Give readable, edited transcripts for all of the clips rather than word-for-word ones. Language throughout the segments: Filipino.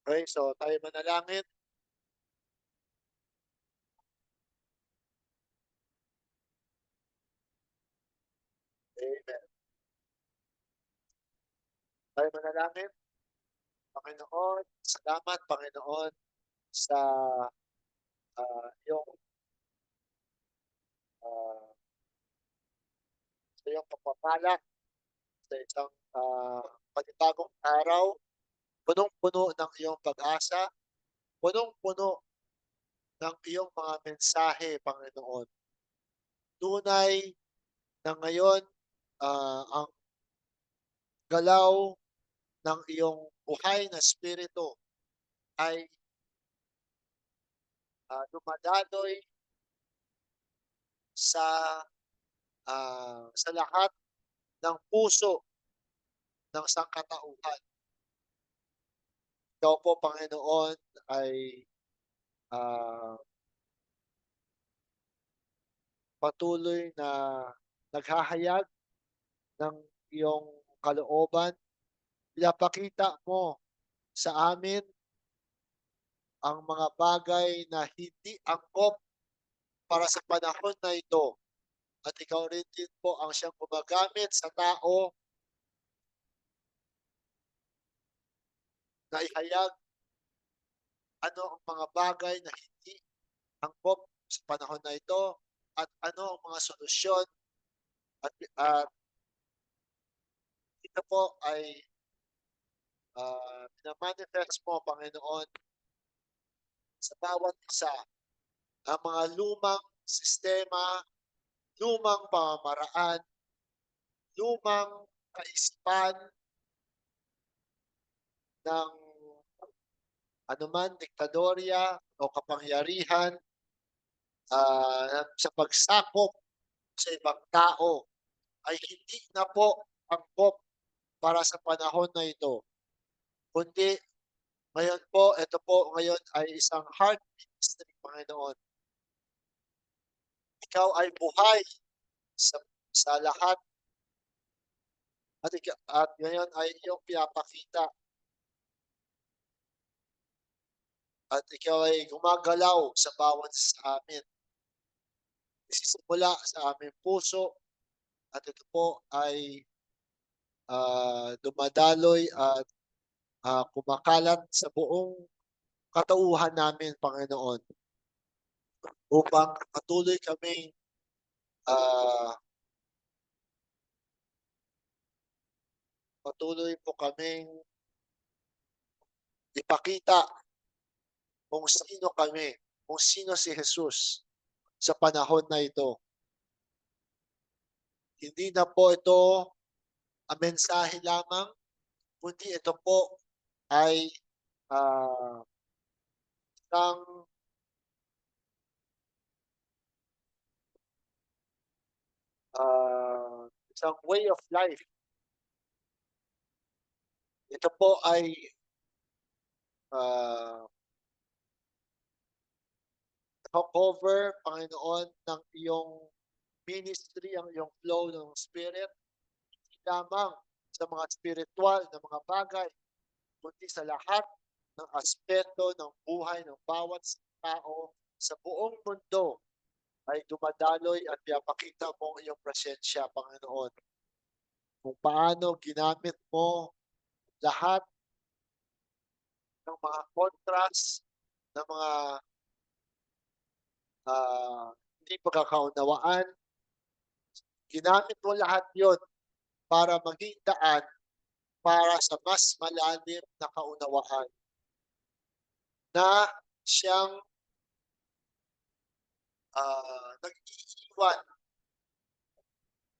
Okay, so tayo manalangin. Amen. Tayo manalangin. Panginoon, salamat Panginoon sa iyong ah, sa iyong pagpapala sa isang panibagong araw, punong-puno ng iyong pag-asa, punong-puno ng iyong mga mensahe, Panginoon. Tunay na ngayon ang galaw ng iyong buhay na espiritu ay dumadaloy sa sa lahat ng puso ng sangkatauhan. Ikaw po, Panginoon, ay ah, patuloy na naghahayag ng iyong kalooban. Pinapakita mo sa amin ang mga bagay na hindi angkop para sa panahon na ito. At ikaw rin din po ang siyang gumagamit sa tao na ihayag ano ang mga bagay na hindi angkop sa panahon na ito at ano ang mga solusyon at ito po ay mina-manifest mo, Panginoon, sa bawat isa ang mga lumang sistema, lumang pamamaraan, lumang kaisipan ng anuman diktadorya o kapangyarihan sa pagsakop sa ibang tao ay hindi na po angkop para sa panahon na ito. Kundi ngayon po, ito po ngayon ay isang heart ministry, Panginoon. Ikaw ay buhay sa lahat at ngayon ay iyong pinapakita at ikaw ay gumagalaw sa bawat sa amin. Nagsisimula sa aming puso at ito po ay dumadaloy at kumakalat sa buong katauhan namin, Panginoon, upang patuloy kaming ah, patuloy po kaming ipakita kung sino kami, kung sino si Jesus sa panahon na ito. Hindi na po ito ang mensahe lamang, kundi ito po ay ah, isang isang way of life. Ito po ay ah, cover, Panginoon, ng iyong ministry, ang iyong flow ng Spirit, hindi lamang sa mga spiritual na mga bagay, kundi sa lahat ng aspeto ng buhay ng bawat tao sa buong mundo ay dumadaloy at pinapakita mo ang iyong presensya, Panginoon. Kung paano ginamit mo lahat ng mga contrast, ng mga hindi pagkakaunawaan, ginamit mo lahat yon para maging daan para sa mas malalim na kaunawaan na siyang nag-iiwan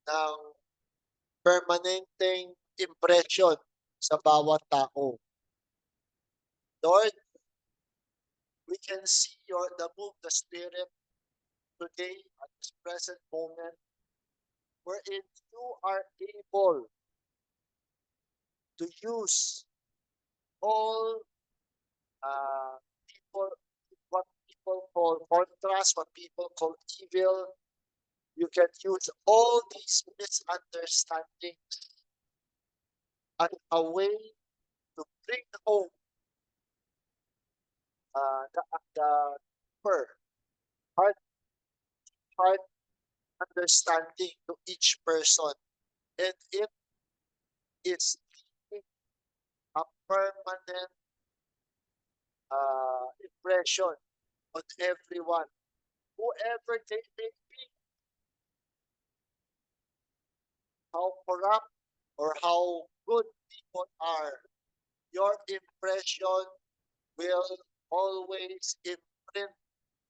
ng permanenteng impression sa bawat tao. Lord, we can see the move the Spirit today at this present moment wherein you are able to use all people, what people call contrast, what people call evil. You can use all these misunderstandings as a way to bring home the deeper heart heart understanding to each person, and it is a permanent impression on everyone, whoever they may be, how corrupt or how good people are. Your impression will always imprint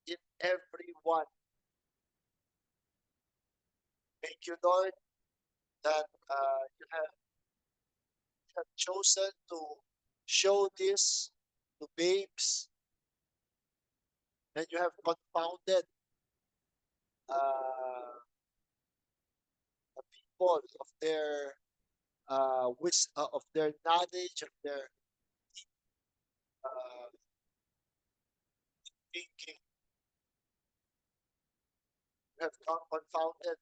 in everyone. Thank you, Lord, that you have chosen to show this to babes, and you have confounded uh, the people of their knowledge, of their uh, thinking. You have confounded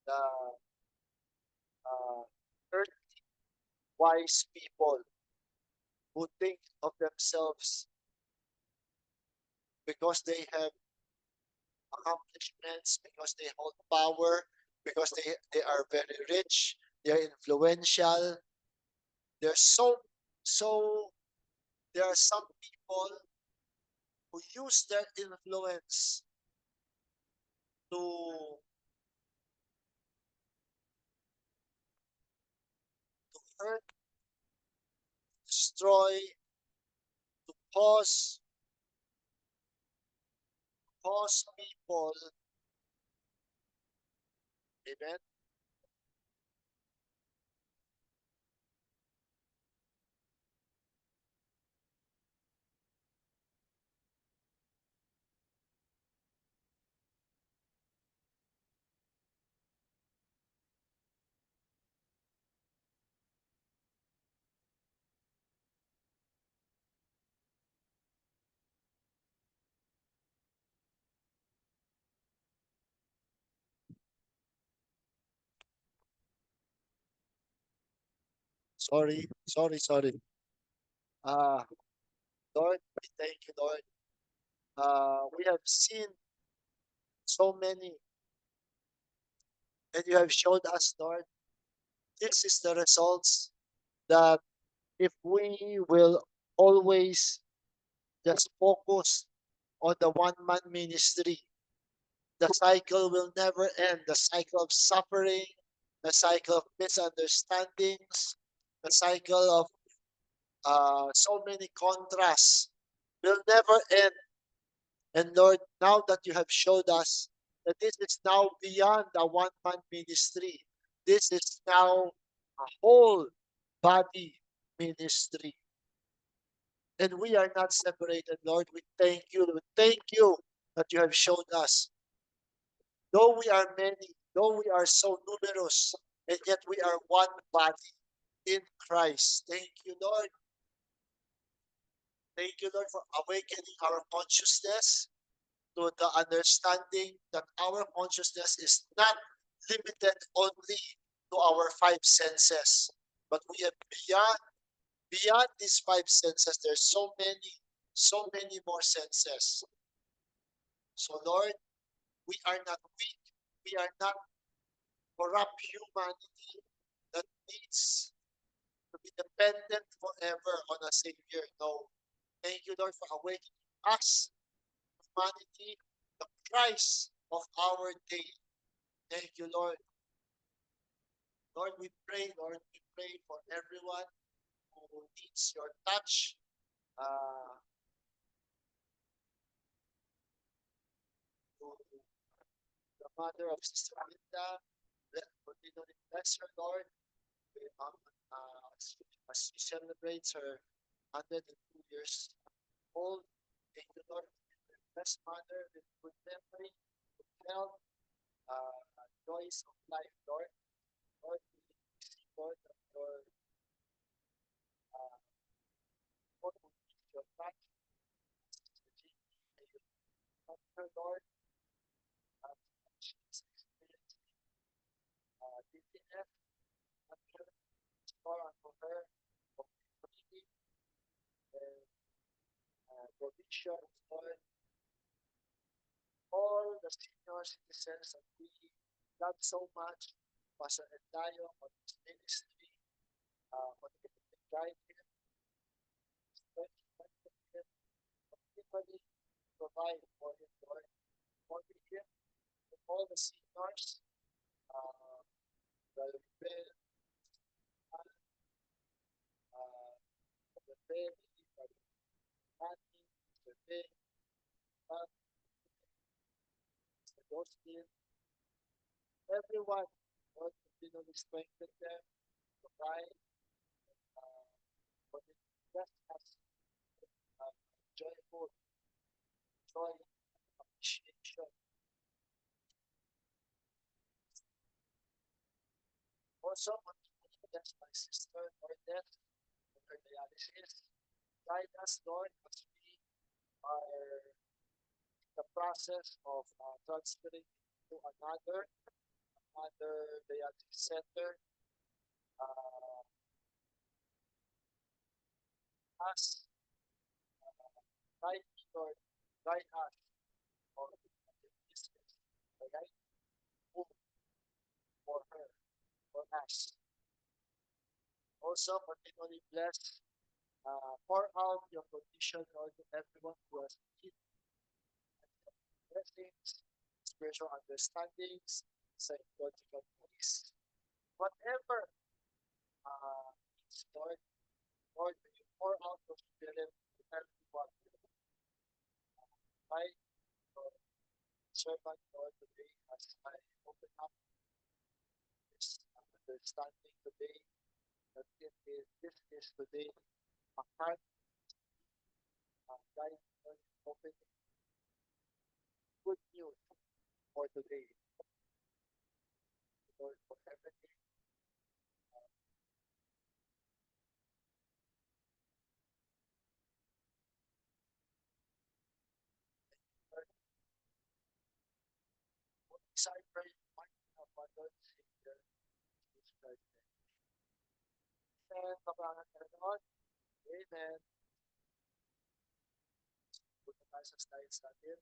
the uh, earthly wise people who think of themselves because they have accomplishments, because they hold power, because they are very rich, they are influential. There's so there are some people who use their influence to hurt, destroy, to cause people, amen. Sorry. Uh, Lord, we thank you, Lord. We have seen so many, and you have showed us, Lord, this is the results that if we will always just focus on the one man ministry, the cycle will never end. The cycle of suffering, the cycle of misunderstandings, the cycle of so many contrasts will never end. And Lord, now that you have showed us that this is now beyond a one man ministry, this is now a whole body ministry. And we are not separated, Lord. We thank you. We thank you that you have shown us. Though we are many, though we are so numerous, and yet we are one body in Christ. Thank you, Lord. Thank you, Lord, for awakening our consciousness to the understanding that our consciousness is not limited only to our five senses, but we are beyond these five senses. There's so many more senses. So Lord, we are not weak. We are not corrupt humanity that needs to be dependent forever on a Savior. No. Thank you, Lord, for awakening us, humanity, the Christ of our day. Thank you, Lord. Lord, we pray for everyone who needs your touch. Uh, to the mother of Sister Linda, let continually bless her, Lord, with, as she celebrates her 102 years old. Thank you, Lord, for the best mother with good memory, good health, joys of life, Lord. Lord, we see, Lord, that uh, Lord, who needs your touch, may you touch her, Lord, she is experiencing dizziness, touch her, restore unto her completely, and provision, Lord, all the senior citizens that we love so much, Pastor Entayo, on his ministry, continue to guide him, strengthen him, continually provide for him, Lord, for him, and all the seniors, uh, Brother Ben, Brother Ben, Brother Manny, Mr. Ben, Mr. Joseph, everyone, Lord, continually strengthen them, provide, uh, for the bless us, uh, joyful joy, appreciation. Also, continue bless my sister, Lordess, with her dialysis. Guide us, Lord, as we are in the process of transferring to another dialysis center. Uh, us, guide me, Lord, guide us for this the right move for her, for us. Also, continually bless, pour out your provision, Lord, to everyone who has need blessings, spiritual understandings, psychological peace. Whatever needs, Lord, Lord, may you pour out your spirit to everyone. I, your servant, Lord, today, as I open up this understanding today, that this is today a heart guide, Lord, open good news for today, Lord, for everything. Lord, for this I pray, mighty of our Lord and Savior, Jesus Christ. And kapangan ka na Lord. Amen. Punta tayo sa slides natin.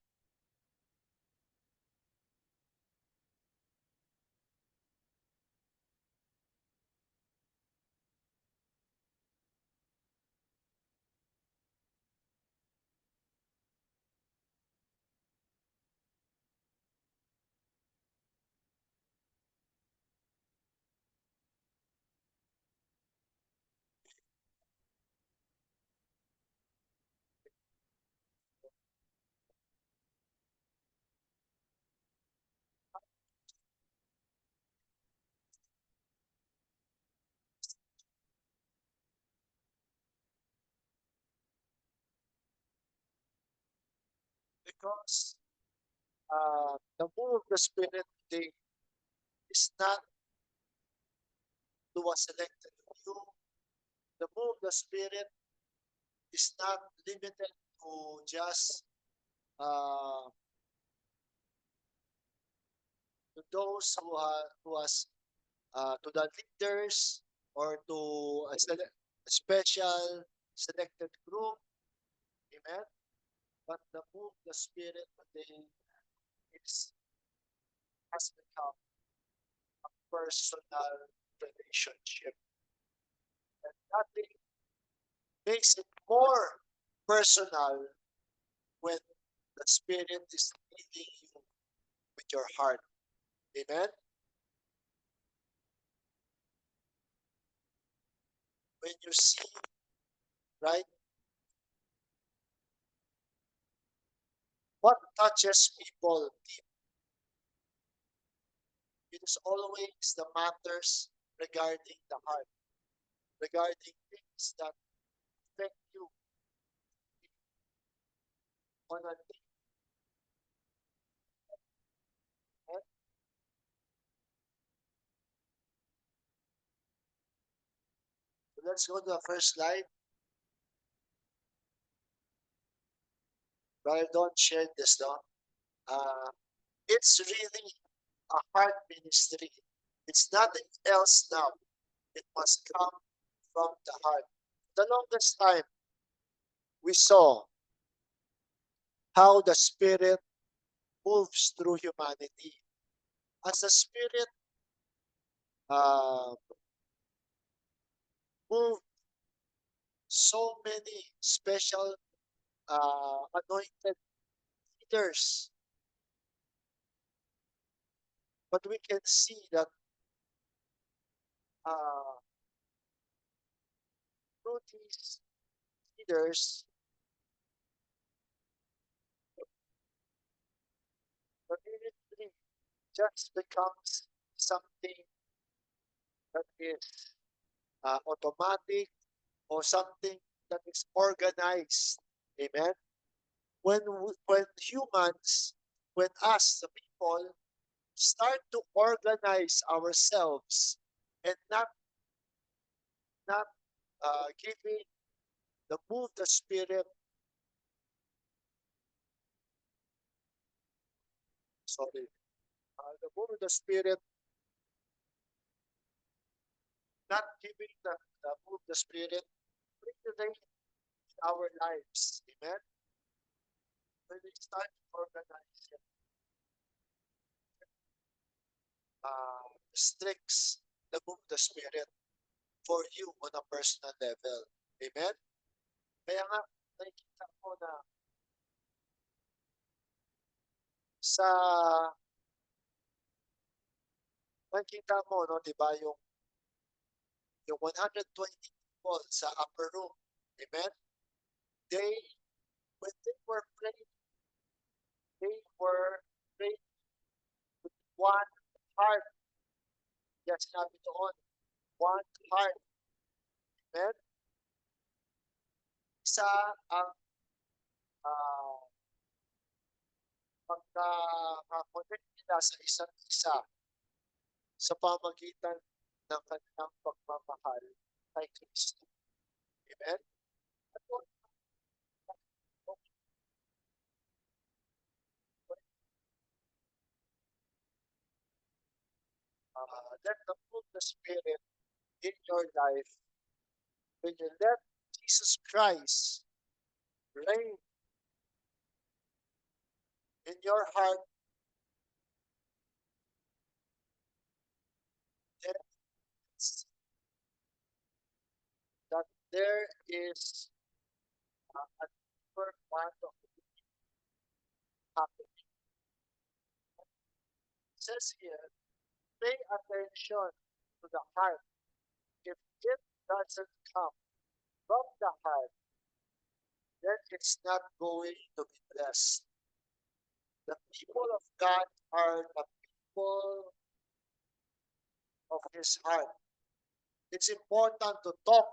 Because the move of the Spirit today is not to a selected few. The move of the Spirit is not limited to just uh, to those who has to the leaders or to a special selected group. Amen. But the move of the Spirit today is has become personal relationship. And nothing makes it more personal when the Spirit is leading you with your heart. Amen. When you see, right, what touches people deep, it is always the matters regarding the heart, regarding things that affect you on a deep level. So let's go to the first slide. Brother, don't share this though. It's really a heart ministry. It's nothing else now. It must come from the heart. The longest time we saw how the Spirit moves through humanity. As the Spirit uh, moved so many special anointed leaders, but we can see that uh, through these leaders, the ministry just becomes something that is automatic or something that is organized. Amen. When humans, when us, the people, start to organize ourselves and not giving the move the spirit, sorry, the move of the spirit, not giving the move the spirit, bring the rain in our lives. Amen. When we start to organize it, restricts the move of the spirit for you on a personal level. Amen? Kaya nga, nakikita ko na sa, nakikita mo, no, di ba, yung 120 people sa upper room. Amen? They, when they were praying, they were praying with one heart. Yes, sabi doon, one heart. Amen? Isa ang uh, pagka-connect nila sa isa't isa sa pamagitan ng kanilang pagmamahal kay Kristo. Amen? At let the fruit of the Spirit in your life, when you let Jesus Christ reign in your heart, then it's that there is a deeper part of it happening. It says here, pay attention to the heart. If it doesn't come from the heart, then it's not going to be blessed. The people of God are the people of His heart. It's important to talk,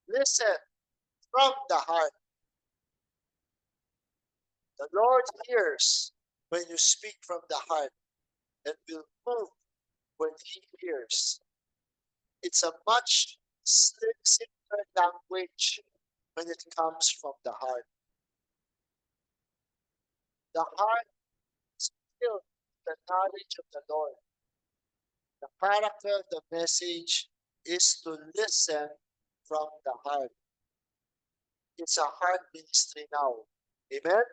listen from the heart. The Lord hears when you speak from the heart and will move when He hears. It's a much simpler language when it comes from the heart. The heart is filled with the knowledge of the Lord. The character of the message is to listen from the heart. It's a heart ministry now. Amen?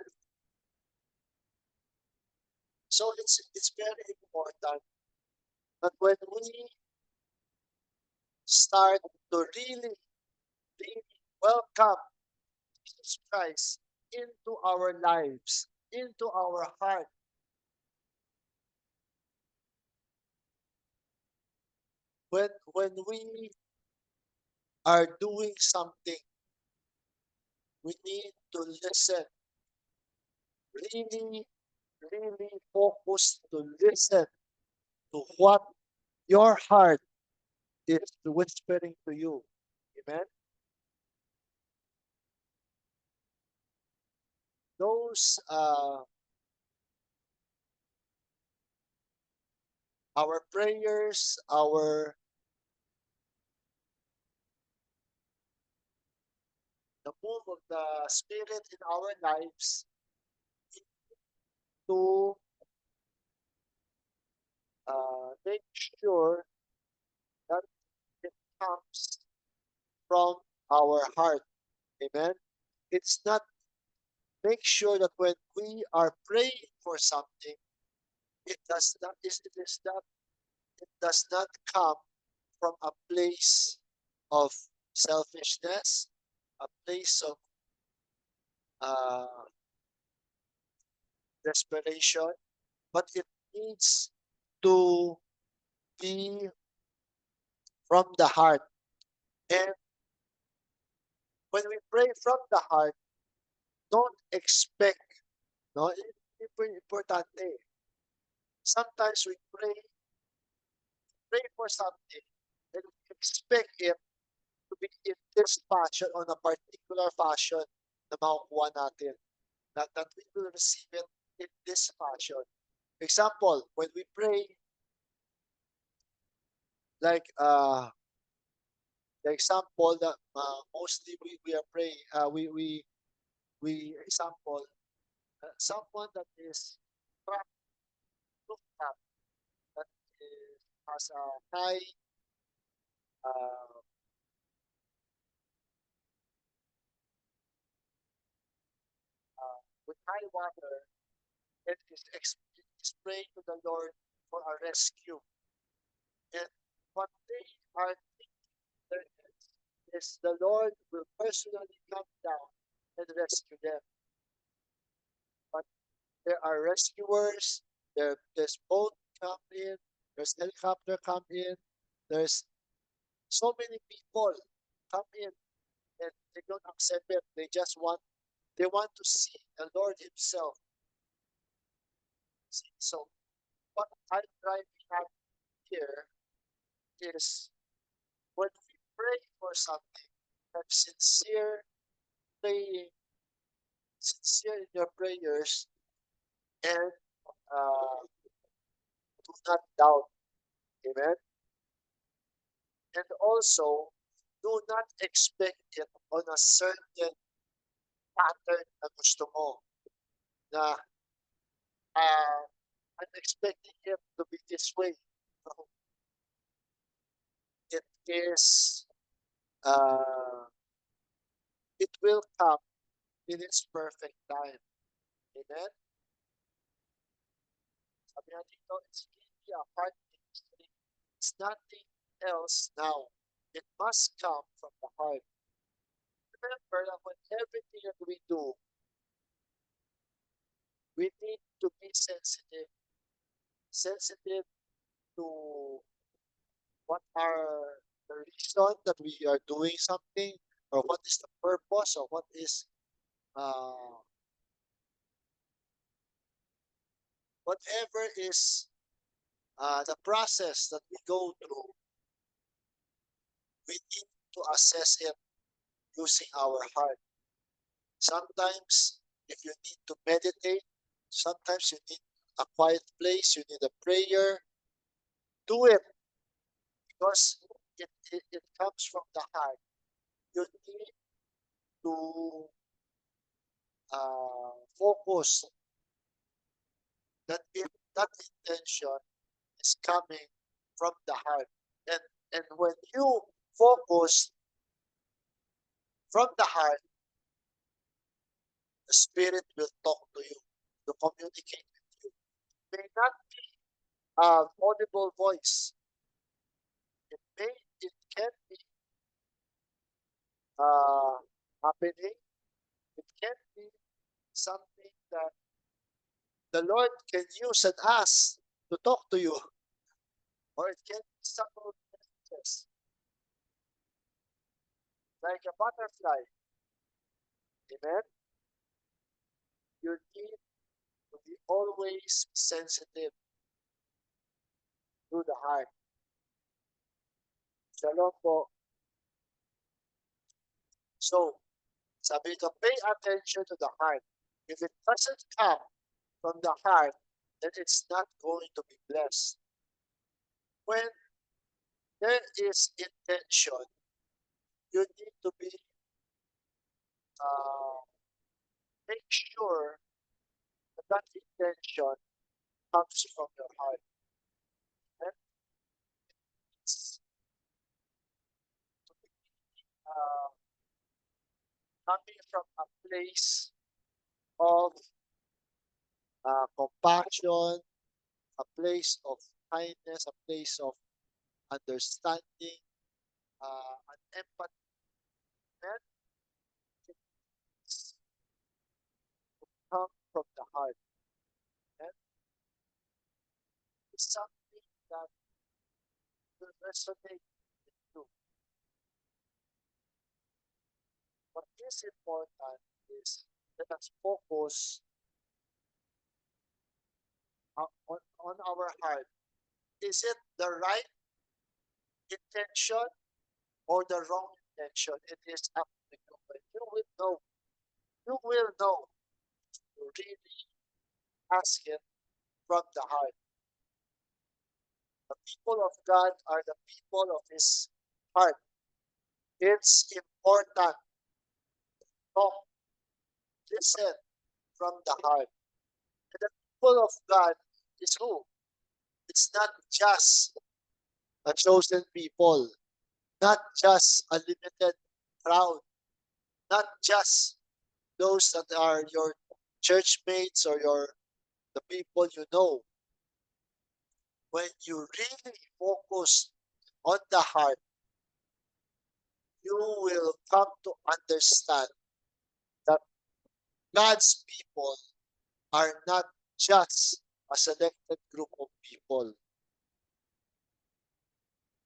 So it's very important that when we start to really welcome Jesus Christ into our lives, into our heart, when we are doing something, we need to listen, really, really focus to listen to what your heart is whispering to you. Amen? Those our prayers, the move of the Spirit in our lives to make sure that it comes from our heart. Amen. It's not make sure that when we are praying for something, it does not come from a place of selfishness, a place of uh, desperation, but it needs to be from the heart. And when we pray from the heart, don't expect, no, importante. Sometimes we pray for something, and we expect it to be in this fashion, on a particular fashion na makukuha natin. That we will receive it in this fashion. Example, when we pray, like the example that mostly we are praying, we example, someone that is trapped, looked up, that is, has a high, uh, with high water, and is praying to the Lord for a rescue. And what they are thinking there is the Lord will personally come down and rescue them. But there are rescuers, there's boat come in, there's helicopter come in, there's so many people come in, and they don't accept it. They want to see the Lord Himself. So what I'm driving at here is, when we pray for something, have praying, sincere in your prayers, and do not doubt. Amen. And also, do not expect it on a certain pattern na gusto mo. Na I'm expecting it to be this way. No, it is, uh, it will come in its perfect time. Amen? Sabi nga dito, it's really a heart ministry. It's nothing else now. It must come from the heart. Remember that when everything that we do, we need to be sensitive to what are the reason that we are doing something, or what is the purpose, or what is uh, whatever is the process that we go through. We need to assess it using our heart. Sometimes, if you need to meditate, sometimes you need a quiet place, you need a prayer. Do it, because it comes from the heart. You need to focus that if that intention is coming from the heart. And when you focus from the heart, the spirit will talk to you, to communicate with you. It may not be an audible voice. It can be uh, happening. It can be something that the Lord can use and ask to talk to you, or it can be subtle messages, like a butterfly. Amen. You need to be always sensitive to the heart. Shalom po. So, sabi ko, pay attention to the heart. If it doesn't come from the heart, then it's not going to be blessed. When there is intention, you need to be uh, make sure that that intention comes from your heart, and it's to be uh, coming from a place of compassion, a place of kindness, a place of understanding, an empathy. And it's come from the heart. And it's something that will resonate with you. What is important is let us focus on our heart. Is it the right intention or the wrong intention? It is up to you. But you will know. You will know. You really ask it from the heart. The people of God are the people of His heart. It's important to listen from the heart. And the people of God is who? It's not just a chosen people, not just a limited crowd, not just those that are your church mates or the people you know. When you really focus on the heart, you will come to understand that God's people are not just a selected group of people,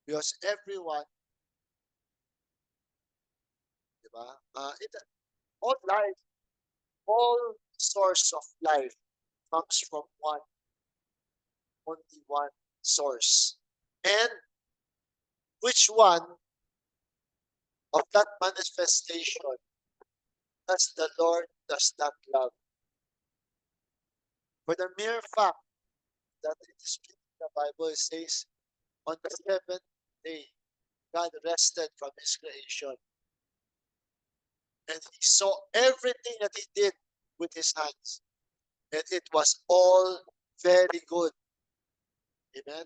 because everyone, di ba? All life, all source of life comes from only one source. And which one of that manifestation does the Lord does not love? For the mere fact that it is written in the Bible, says, on the seventh day, God rested from His creation. And He saw everything that He did with His hands. And it was all very good. Amen.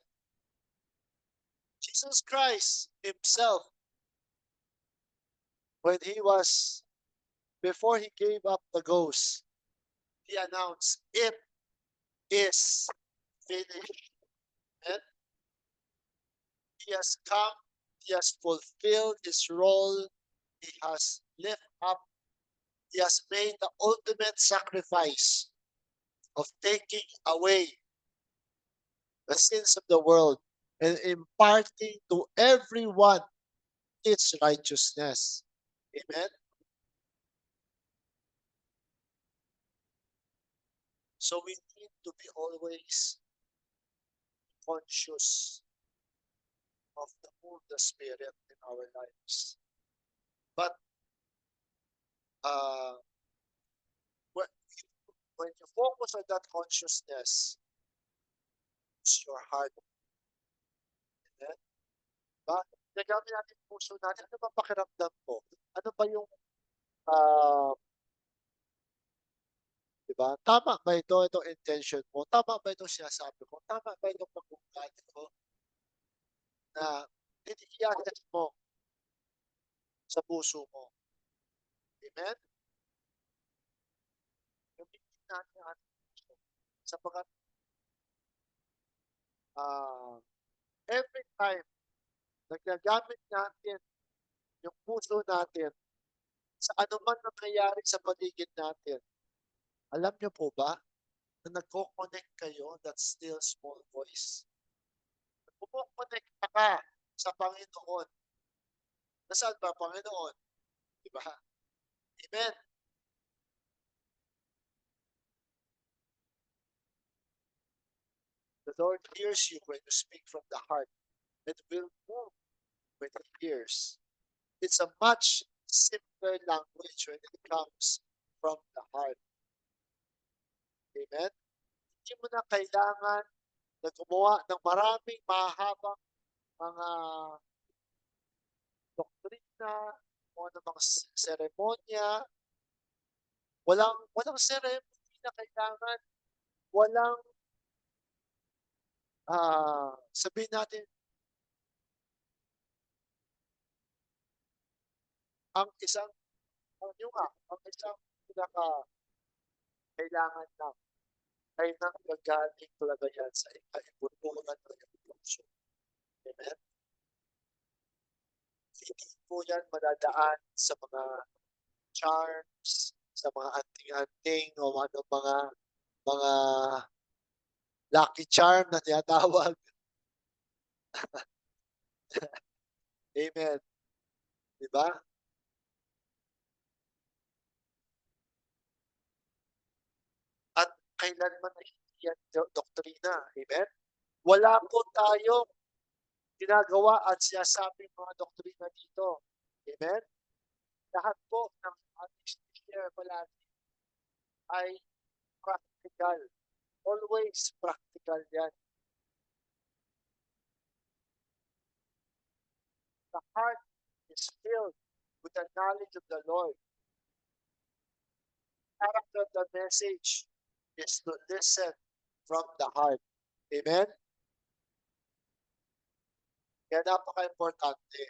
Jesus Christ Himself, when He was, before He gave up the ghost, He announced, it is finished. And He has come, He has fulfilled His role, He has lived up, He has made the ultimate sacrifice of taking away the sins of the world and imparting to everyone its righteousness. Amen. So we need to be always conscious of the move of the Spirit in our lives. But uh, when, when you focus on that consciousness, it's your heart. Amen. Ba? Nagamit natin yung puso natin. Ano ba pakiramdam ko? Ano ba yung uh, di ba? Tama ba itong intention mo? Tama ba itong sinasabi ko? Tama ba itong pag-uugali ko na iniiyakas mo sa puso mo? Amen? Gamitin natin ang ating puso. Sapagkat uh, every time nagagamit natin yung puso natin sa anuman nangyayari sa paligid natin, alam niyo po ba na nagko-connect kayo, that still small voice? Nagko-connect ka sa Panginoon. Nasaan ba Panginoon? Di ba? Amen. The Lord hears you when you speak from the heart and will move when He hears. It's a much simpler language when it comes from the heart. Amen? Hindi mo na kailangan na gumawa ng maraming mahabang mga doktrina o ng mga seremonya. Walang seremonya na kailangan. Walang sabihin natin, ang isang, ang isang pinaka Kailangan lang ay nanggagaling talaga yan sa kaibuturan ng iyong puso. Amen? Hindi po yan madadaan sa mga charms, sa mga anting-anting o ano mga lucky charm na tinatawag. Amen. Di ba? At kailanman ay hindi yan doktrina. Amen? Wala po tayong ginagawa at sinasabing mga doktrina dito. Amen? Lahat po ng ating share palagi ay practical. Always practical yan. The heart is filled with the knowledge of the Lord. Character of the message is to listen from the heart. Amen? Kaya napaka-importante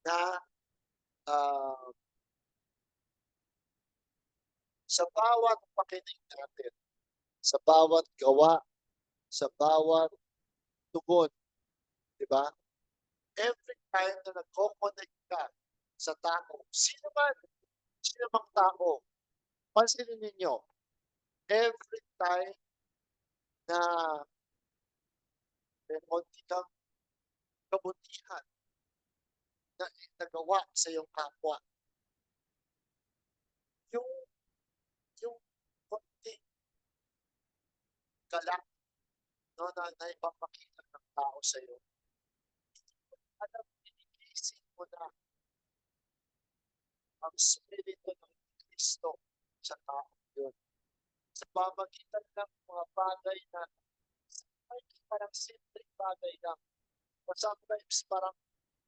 na uh, sa bawat pakinig natin, sa bawat gawa, sa bawat tugon, di ba? Every time na nagko-connect ka sa tao, sino mang tao, pansinin ninyo, every time na may konti kang kabutihan na nagawa sa iyong kapwa, yung yung konti galak no, na naipapakita ng tao sa iyo, alam, inigising mo na ang Espiritu ng Kristo sa tao yun. Sa pamagitan ng mga bagay na ay parang simpleng bagay lang. Or sometimes parang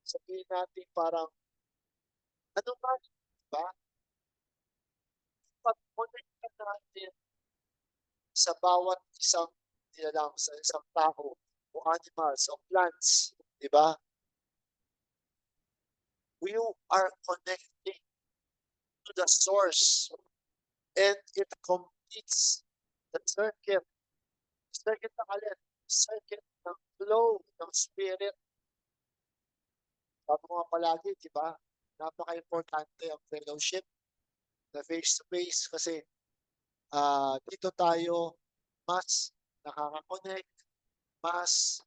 sabihin natin parang ano man, ba? Pag-connect ka natin sa bawat isang nilalang sa isang tao o animals o plants, di ba? We are connecting to the source and it completes the circuit. Circuit ng alin? Circuit ng flow ng spirit. Sabi ko nga palagi, di ba? Napaka-importante ang fellowship na face-to-face kasi dito tayo mas nakaka-connect, mas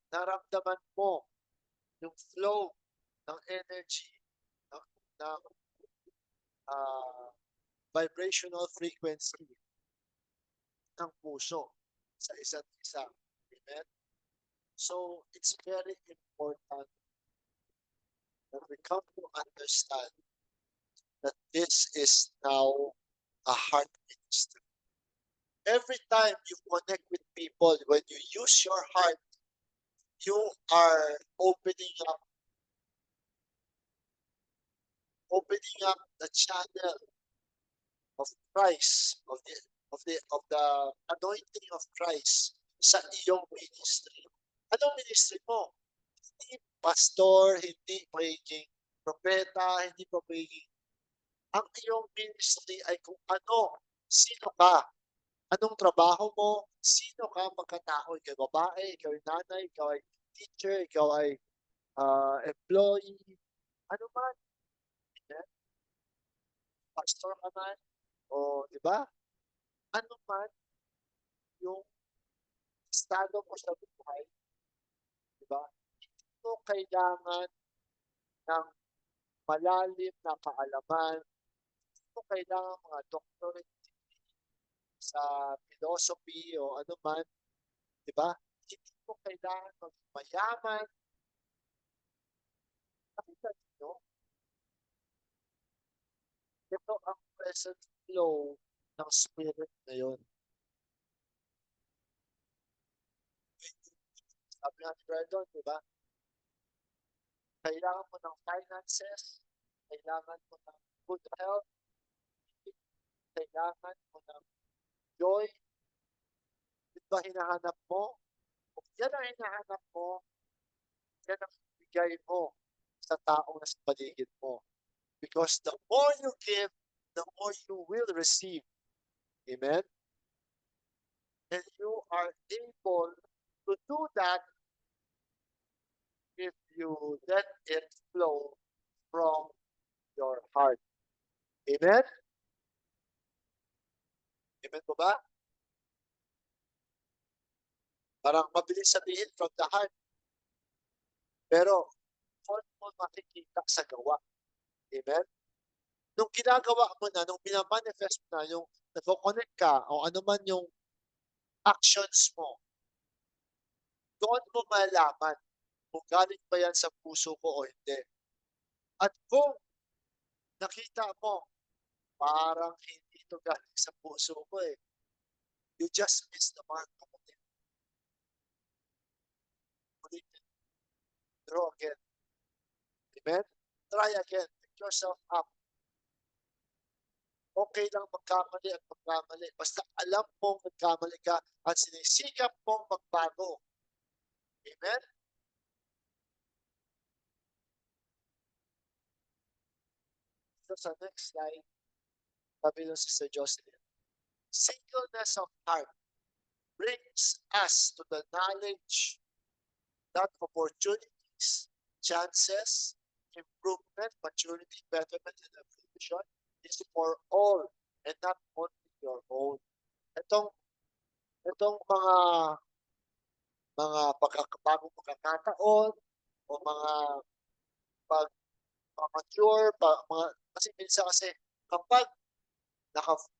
naramdaman mo yung flow ng energy, ng, ng vibrational frequency ng puso sa isa't isa. Amen? So, it's very important that we come to understand that this is now a heart ministry. Every time you connect with people, when you use your heart, you are opening up the channel of Christ, of the anointing of Christ sa iyong ministry. Anong ministry mo? Hindi pastor, hindi pagiging propeta, hindi pagiging ang iyong ministry ay kung ano, sino ka, anong trabaho mo, sino ka magkatao, ikaw babae, ikaw ay nanay, ikaw ay teacher, ikaw ay employee, ano man, eh, pastor ka man, o di ba? Ano man yung estado mo sa buhay, di ba? Hindi mo kailangan ng malalim na kaalaman, hindi mo kailangan mga doctorate sa philosophy o ano man, di ba? Hindi mo kailangan maging mayaman. Nakita niyo, ito ang present flow ng spirit na yun. Sabi nga ni Brandon, di ba? Kailangan mo ng finances, kailangan mo ng good health, kailangan mo ng joy. Di ba hinahanap mo? Kung yan ang hinahanap mo, yan ang bigay mo sa taong nasa paligid mo. Because the more you give, the more you will receive. Amen? And you are able to do that if you let it flow from your heart. Amen? Amen po ba? Parang mabilis sabihin from the heart. Pero, kung mo makikita sa gawa. Amen? Nung ginagawa mo na, nung minamanifest mo na, yung nagko-connect ka, o ano man yung actions mo, doon mo malalaman kung galing ba yan sa puso ko o hindi. At kung nakita mo, parang hindi ito galing sa puso ko eh. You just missed the mark. Ulitin. Draw again. Amen? Try again. Pick yourself up. Okay lang magkamali at magkamali. Basta alam mong magkamali ka at sinisikap mong magbago. Amen? So sa next slide, sabi ng Sister Jocelyn, singleness of heart brings us to the knowledge that opportunities, chances, improvement, maturity, betterment, and evolution is for all and not only your own. Itong mga bagong pagkakataon o mga mature, mga, kasi minsan kasi kapag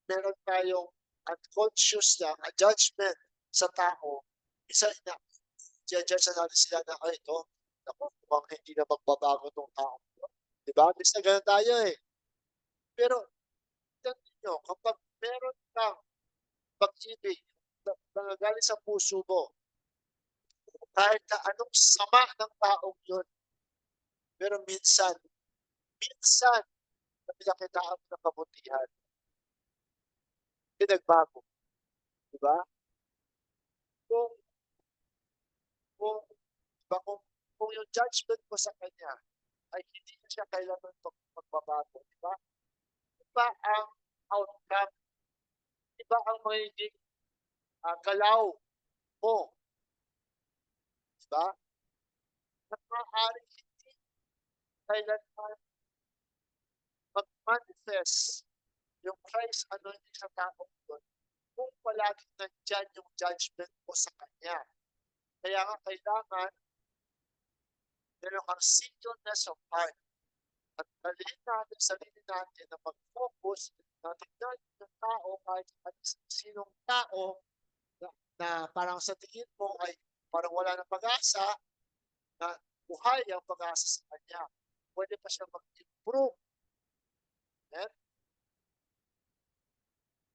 meron tayong unconscious lang, a judgment sa tao, isa na, judge na natin sila na, ay, ito, naku, mukhang hindi na magbabago itong tao. Diba? Minsan ganun tayo eh. Pero, tignan nyo, kapag meron kang pag-ibig na nanggagaling sa puso mo, kahit na anong sama ng taong yun, pero minsan, na pinakitaan mo ng kabutihan, pinagbago. Diba? Kung, kung, diba, kung yung judgment mo sa kanya ay hindi na siya kailangan magbabago, diba? Iba ang outcome, iba ang magiging galaw mo, diba? At maaaring hindi kailanman mag-manifest yung Christ anointing sa tao doon kung palaging nandyan yung judgment mo sa kanya. Kaya nga kailangan meron kang singleness of heart. At dalhin natin sarili natin na mag-focus na tignan ng tao kahit sinong tao na parang sa tingin mo ay parang wala ng pag-asa, na buhay ang pag-asa sa kanya. Pwede pa siya mag-improve. And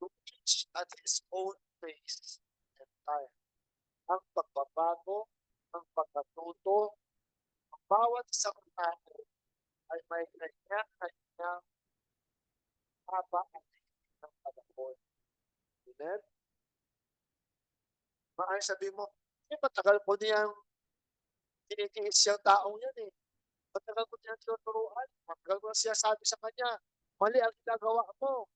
to each at his own pace and time. Ang pagbabago, ang pagkatuto, ang bawat isang tao ay may kanya-kanyang haba at ng panahon. Amen? Maaaring sabihin mo, matagal ko niyang tinitiis yung taong yan eh. Matagal ko niyang tinuturuan. Matagal ko siya sabi sa kanya, mali ang ginagawa mo.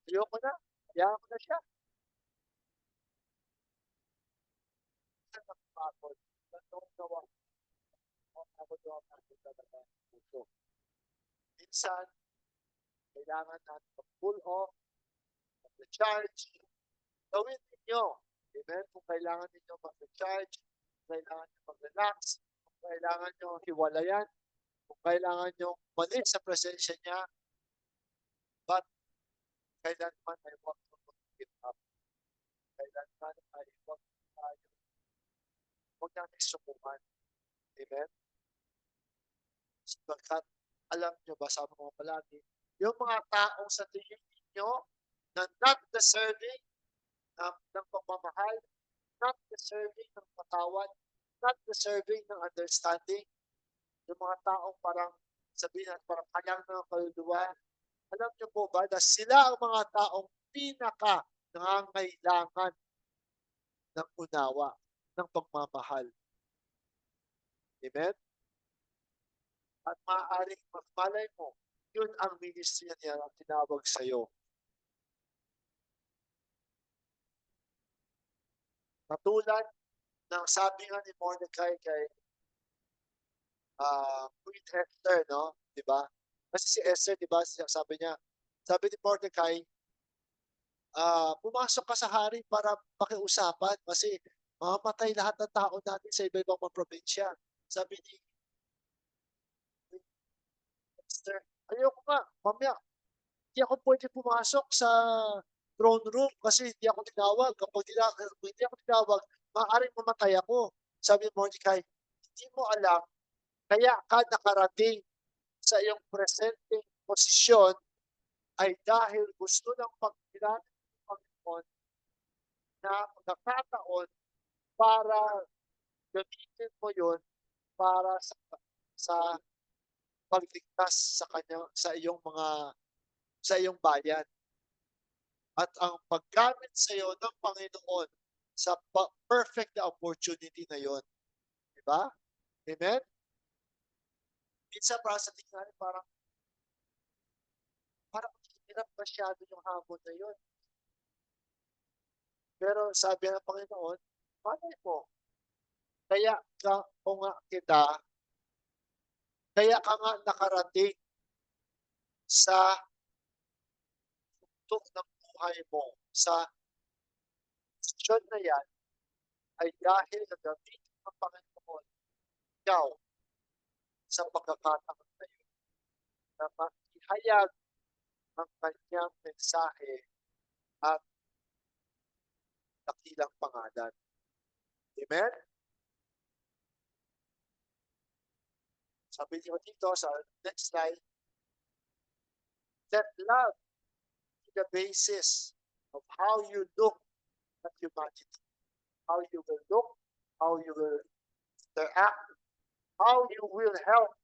Ayoko na. Hayaan ko na siya. Nakapagod. Natawa. Minsan, kailangan natin mag-pull off, mag-recharge. Gawin ninyo. Amen? Kung kailangan ninyo mag-recharge, kung kailangan nyo mag-relax, kung kailangan nyo hiwalayan, kung kailangan nyo malit sa presensya niya, but kailanman ay huwag mo mag-give up. Kailanman ay huwag tayo. Huwag natin sukuman. Amen? Sapagkat, alam nyo ba, sabi ko palagi, yung mga taong sa tingin ninyo na not deserving ng pagmamahal, not deserving ng patawad, not deserving ng understanding, yung mga taong parang sabihin at parang kanyang ng kaluluwa, alam niyo po ba na sila ang mga taong pinaka nangangailangan ng unawa, ng pagmamahal. Amen? At maaaring malay mo, yun ang ministry niya na tinawag sa'yo. Katulad ng sabi nga ni Mordecai kay Queen Esther, no? Di ba? Kasi si Esther, di ba, sabi niya, sabi ni Mordecai, pumasok ka sa hari para pakiusapan kasi mamamatay lahat ng tao natin sa iba-ibang mga probinsya. Sabi ni Esther, ayoko nga, mamaya, hindi ako pwede pumasok sa throne room kasi hindi ako tinawag. Kapag hindi ako tinawag, maaaring mamatay ako. Sabi ni Mordecai, hindi mo alam, kaya ka nakarating sa iyong presenteng posisyon ay dahil gusto ng Panginoon na pagkakataon para gamitin mo yun para sa pagligtas sa kanya sa iyong bayan. At ang paggamit sa iyo ng Panginoon sa perfect na opportunity na yon, di ba? Amen? Minsan para sa tingin natin parang hirap masyado yung hamon na yon. Pero sabi ng Panginoon, malay mo, kaya ka nga nakarating sa tuktok ng buhay mo, sa posisyon na yan, ay dahil nagamitin ng Panginoon ikaw sa pagkakataon na yun, na maihayag ang kanyang mensahe at dakilang pangalan. Amen? Sabi niyo dito sa next slide, let love be the basis of how you look at humanity, how you will look, how you will interact, how you will help,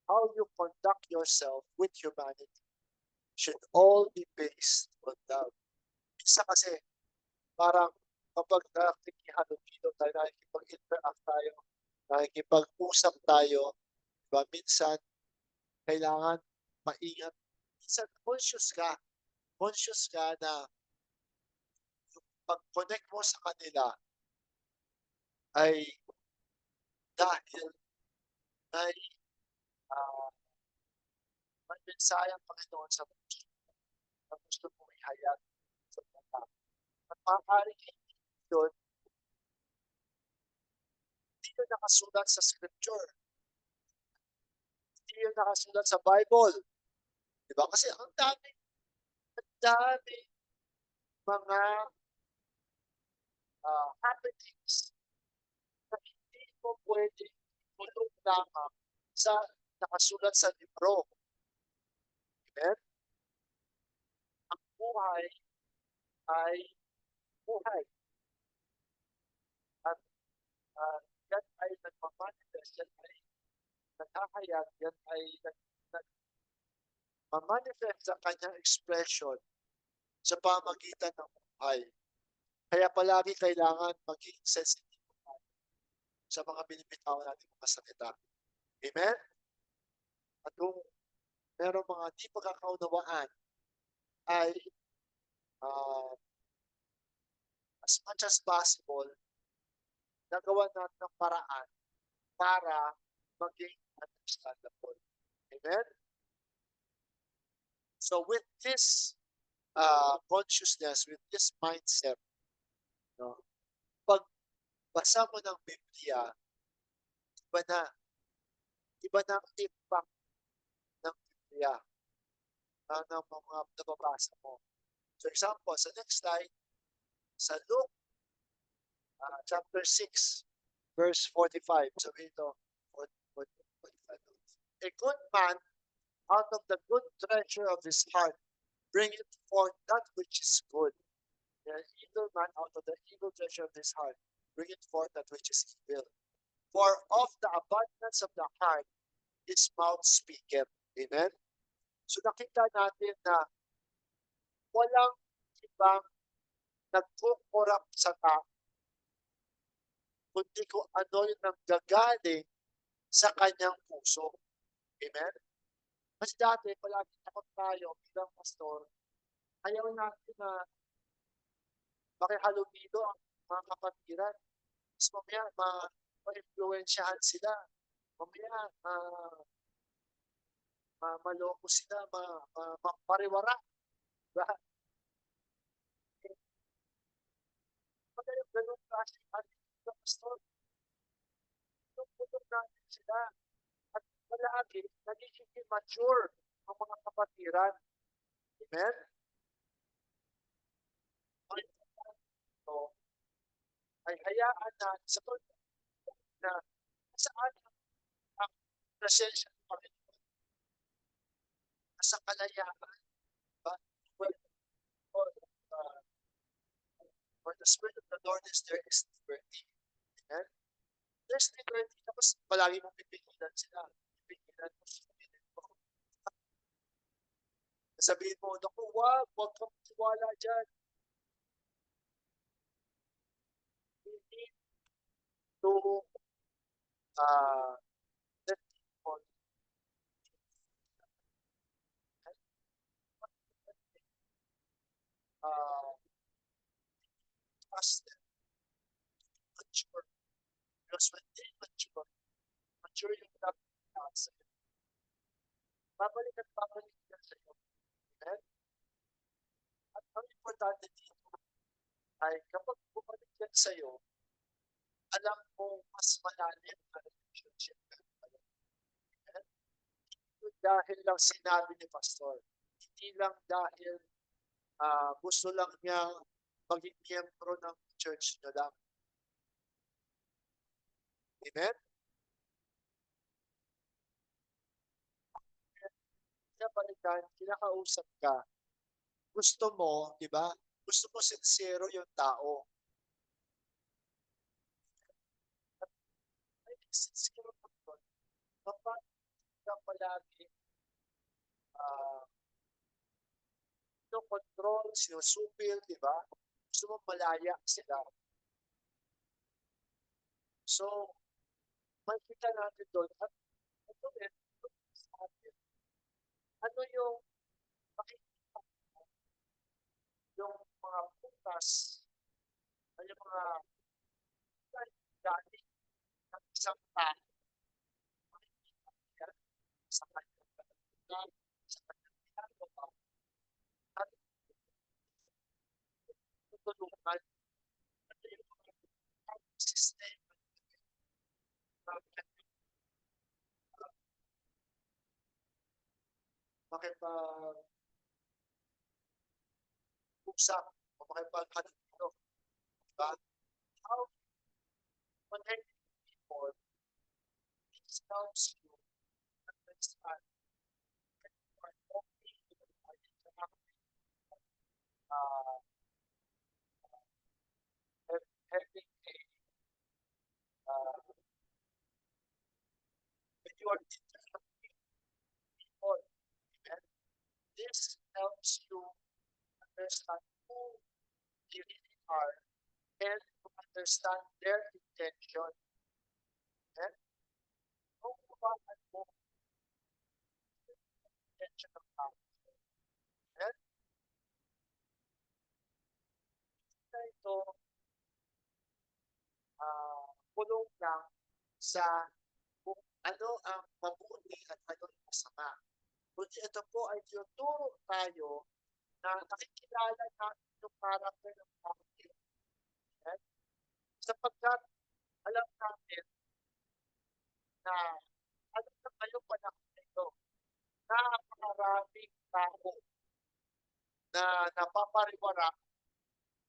how you conduct yourself with humanity should all be based on love. Isa kasi, parang kapag nakikihalubilo tayo, nakikipag-interact tayo, nakikipag-usap tayo, diba? Minsan, kailangan maingat. Minsan, conscious ka na yung pag-connect mo sa kanila ay dahil may may mensahe ang Panginoon sa puso na gusto mong ihayag sa mga tao. At maaaring hindi yun nakasulat sa scripture. Hindi yun nakasulat sa Bible. Diba? Kasi ang dami mga happenings na hindi mo pwede tulong lamang sa nakasulat sa libro. Amen? Ang buhay ay buhay. At yan ay nagmamanifest, yan ay naghahayag, yan ay nagmamanifest sa kanyang expression sa pamagitan ng buhay. Kaya palagi kailangan maging sensitive sa mga binibitawan natin mga salita. Amen? At kung meron mga di pagkakaunawaan ay as much as possible, nagawa natin ng paraan para maging understandable. Amen? So with this consciousness, with this mindset, no, pagbasa mo ng Biblia, iba na ang impact ng Biblia ng mga nababasa mo. So example, sa next slide, sa Luke chapter 6, verse 45. Sabi ito, 45. A good man out of the good treasure of his heart bringeth forth that which is good. And an evil man out of the evil treasure of his heart bringeth forth that which is evil. For of the abundance of the heart his mouth speaketh. Amen? So nakita natin na walang ibang nagkukurap sa tao, kundi kung ano yung nanggagaling sa kanyang puso. Amen? Kasi dati, palagi takot tayo bilang pastor, ayaw natin na makihalubilo ang mga kapatiran. Tapos mamaya, ma-influensyahan sila. Mamaya, maloko sila, mapariwara. Diba? Pag yung ganun kasi, attitude ng pastor, tutulong natin sila. At palagi, nagiging immature ang mga kapatiran. Amen? Ang ito ay hayaan na sa na saan ang presensya ng Panginoon, nasa kalayaan, ba? Where, uh, where the Spirit of the Lord is, there is liberty. Amen? There's liberty, tapos palagi mong pipigilan sila. Pipigilan mo, pipigilan mo. Sabihin mo, naku, wag kang tiwala dyan. You need to let people uh, trust them, mature. Because when they mature yung love sa iyo. Babalik at babalik yan sa iyo. Amen? At ang importante dito ay kapag bumalik yan sa iyo, alam mo mas malalim na relationship ka. Amen? Hindi dahil lang sinabi ni Pastor. Hindi lang dahil gusto lang niya maging miyembro ng church niya lang. Amen? Kaya balikan, kinakausap ka. Gusto mo, di ba? Gusto mo sincero yung tao. At ay sincero mo doon. Kapag ka palagi control, sinusupil, di ba? Gusto mo malaya sila. So, makikita natin doon at ito rin, sa atin, ano yung makikita yung mga putas, yung mga dati ng isang tao, makikita sa kanyang katutunan, sa kanyang ginagawa, at tutulungan ano yung mga system na makipag-usap o makipag-halino. Diba? How connecting people, this helps you understand that you are okay with uh, having when you are interacting with people, and this helps you understand who they really are and to understand their intention. And kung kumakan mo intention ng tao. And na ito, kulong lang sa kung ano ang mabuti at ano ang masama. Kundi ito po ay tinuturo tayo na nakikilala natin yung character ng tao. Sapagkat alam natin na ano na ngayong panahon na ito, napakaraming tao na napapariwara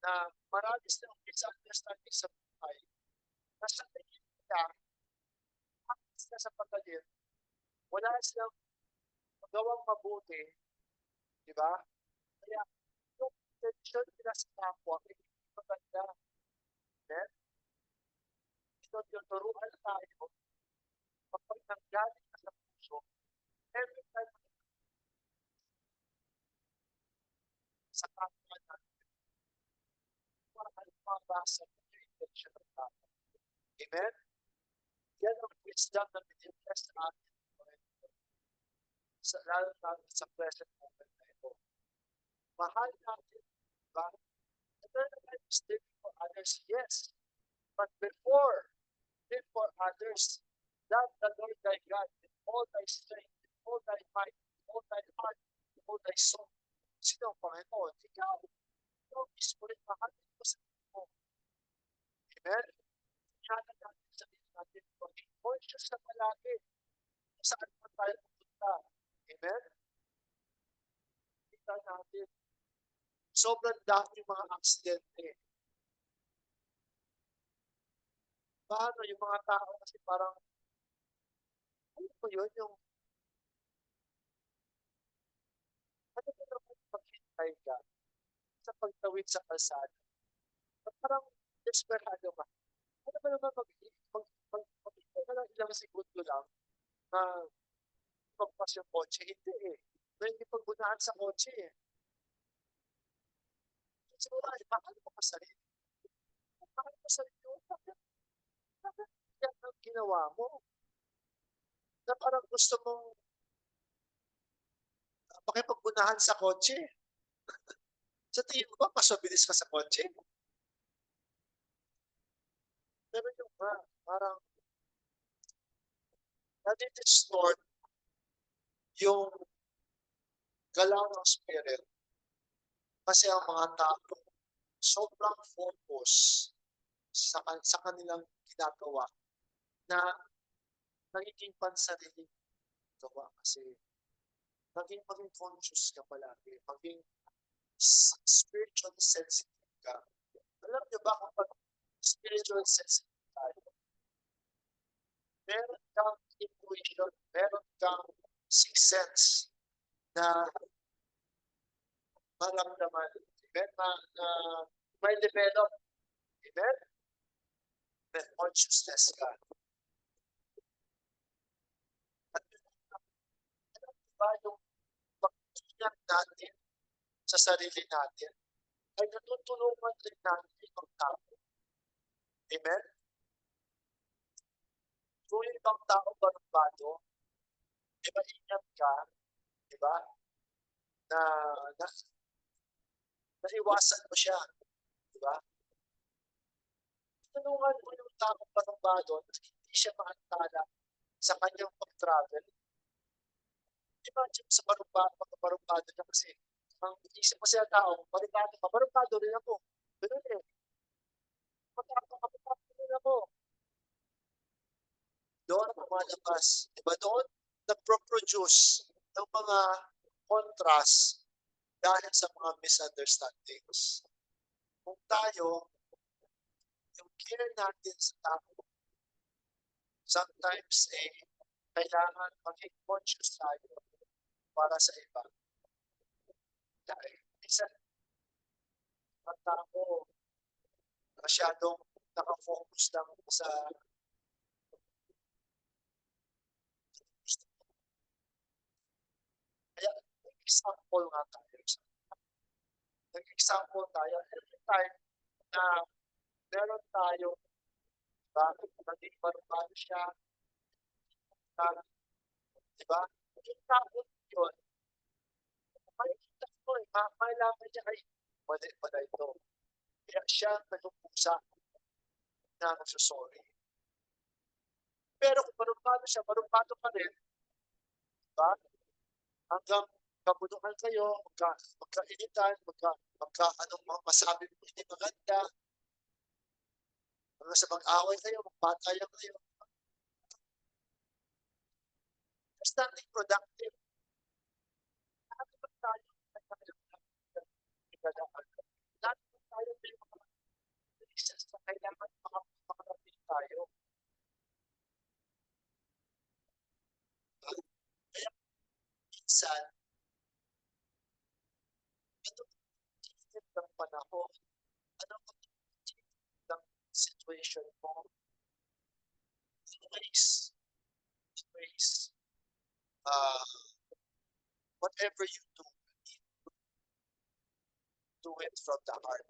na marami silang misunderstanding sa buhay. Nasa tingin nila, akis na sa pagalit, wala silang magawang mabuti, di ba? Kaya yung intention nila sa kapwa, hindi maganda. Then, ito tinuturuan tayo kapag nanggaling ka sa puso, every time sa kapwa natin, mabasa mo yung intention ng tao. Amen? Yan ang wisdom na binibigay sa atin, lalo sa present moment na ito. Mahal natin, diba? Eternal life is living for others, yes. But before live for others, love the Lord thy God with all thy strength, with all thy might, with all thy heart, with all thy soul. Sino ang Panginoon? Ikaw mismo rin mahalin mo sa mo. Amen? Iyanan natin sa natin, maging conscious na palagi kung saan pa tayo pupunta. Amen? Kita natin, sobrang dami mga aksidente. Paano yung mga tao kasi parang, ano po yun, yung ano ba naman paghintay ka sa pagtawid sa kalsada? Parang desperado ka. Ano ba naman maghintay ka lang ilang segundo lang na magpas yung kotse? Hindi eh. Na hindi pagbunahan sa kotse eh. So, mahal mo ka sarili. Mahal mo sarili mo. Bakit yan ang ginawa mo? Na parang gusto mong makipagbunahan sa kotse. Sa tingin mo ba, mas mabilis ka sa kotse? Pero yung parang nadidistort yung galaw ng spirit kasi ang mga tao sobrang focus sa kanilang ginagawa na nagiging pansariling gawa kasi maging conscious ka palagi, maging spiritually sensitive ka. Alam niyo ba kapag spiritually sensitive tayo, meron kang intuition, meron kang sixth sense na maramdaman. Amen? Na may develop. Amen? May consciousness ka. At alam niyo ba yung pag-ingat natin sa sarili natin ay natutulungan rin natin ibang tao. Amen? Kung yung ibang tao barubado, di ba ingat ka, di ba? Na naiwasan mo siya, di ba? Tulungan mo yung taong barubado na hindi siya maantala sa kanyang pag-travel. Imagine sa barubado niya kasi ang isip mo siya tao, barubado rin ako. Ganun eh. Barubado rin ako. Doon lumalabas. Diba doon nagpo-produce ng mga contrast dahil sa mga misunderstandings. Kung tayo, yung care natin sa tao, sometimes kailangan maging conscious tayo para sa iba. Dahil isa ang tao masyadong nakafocus lang sa kaya example nga tayo. Nag-example tayo. Every time na meron tayo, bakit naging barubado siya, diba? Yung tao yun, makikita ko malaman niya ay mali pala ito. Kaya siya nagpupusa na nagsusorry. Pero kung barubado siya, barubado pa rin, diba? Hanggang kabunukan kayo, magkainitan, anong masabi mo hindi maganda, hanggang sa mag-away kayo, magpatayan kayo. There's nothing productive. Lahat ba tayo lahat ba tayo may mga reasons na kailangan makarating tayo. Kaya minsan, anong init ng panahon, anong init ng situation mo, always, whatever you do it from the heart.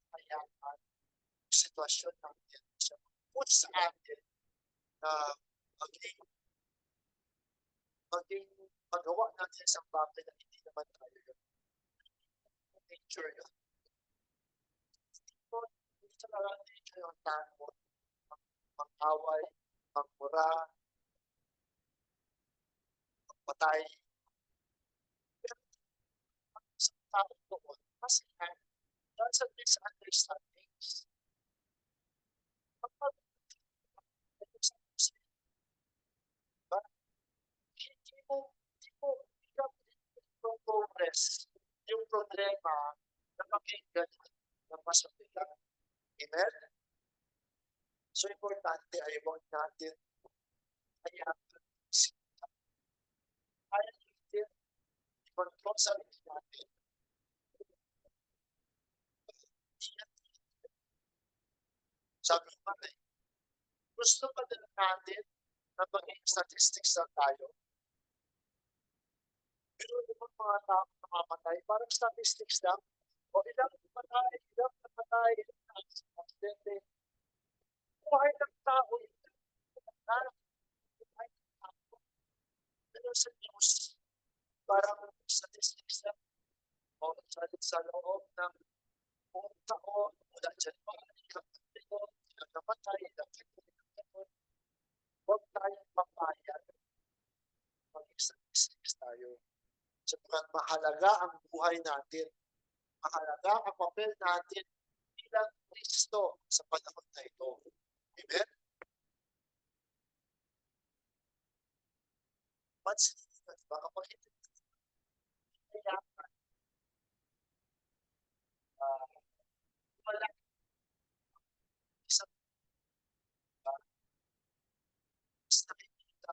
Kaya ang sitwasyon natin sa push sa atin na maging magawa natin isang bagay na hindi naman tayo yun. Nature yun. So, hindi talaga nature yung tao, mag-away, magmura, magpatay. Pero sa tao doon, kasi that's a misunderstandings. Kapag ba, hindi ka progress yung problema na maging ganun na mas mabigat. Amen? So, importante ay huwag natin hayaan kaya natin i-control sarili natin. Sabi ko nga, gusto pa din natin na maging statistics lang tayo. Pero yung mga tao namamatay, parang statistics lang. O ilang namatay, ilang aksidente. Buhay ng tao, pero sa news, parang statistics lang. O sa loob ng buong taon, mula January, ilang namatay, ilang huwag tayong papayag. Maging statistics tayo. Sapagkat mahalaga ang buhay natin. Mahalaga ang papel natin bilang Kristo sa panahon na ito. Amen? Pansin nyo, diba? Kapag hindi kailangan, wala isang nakikita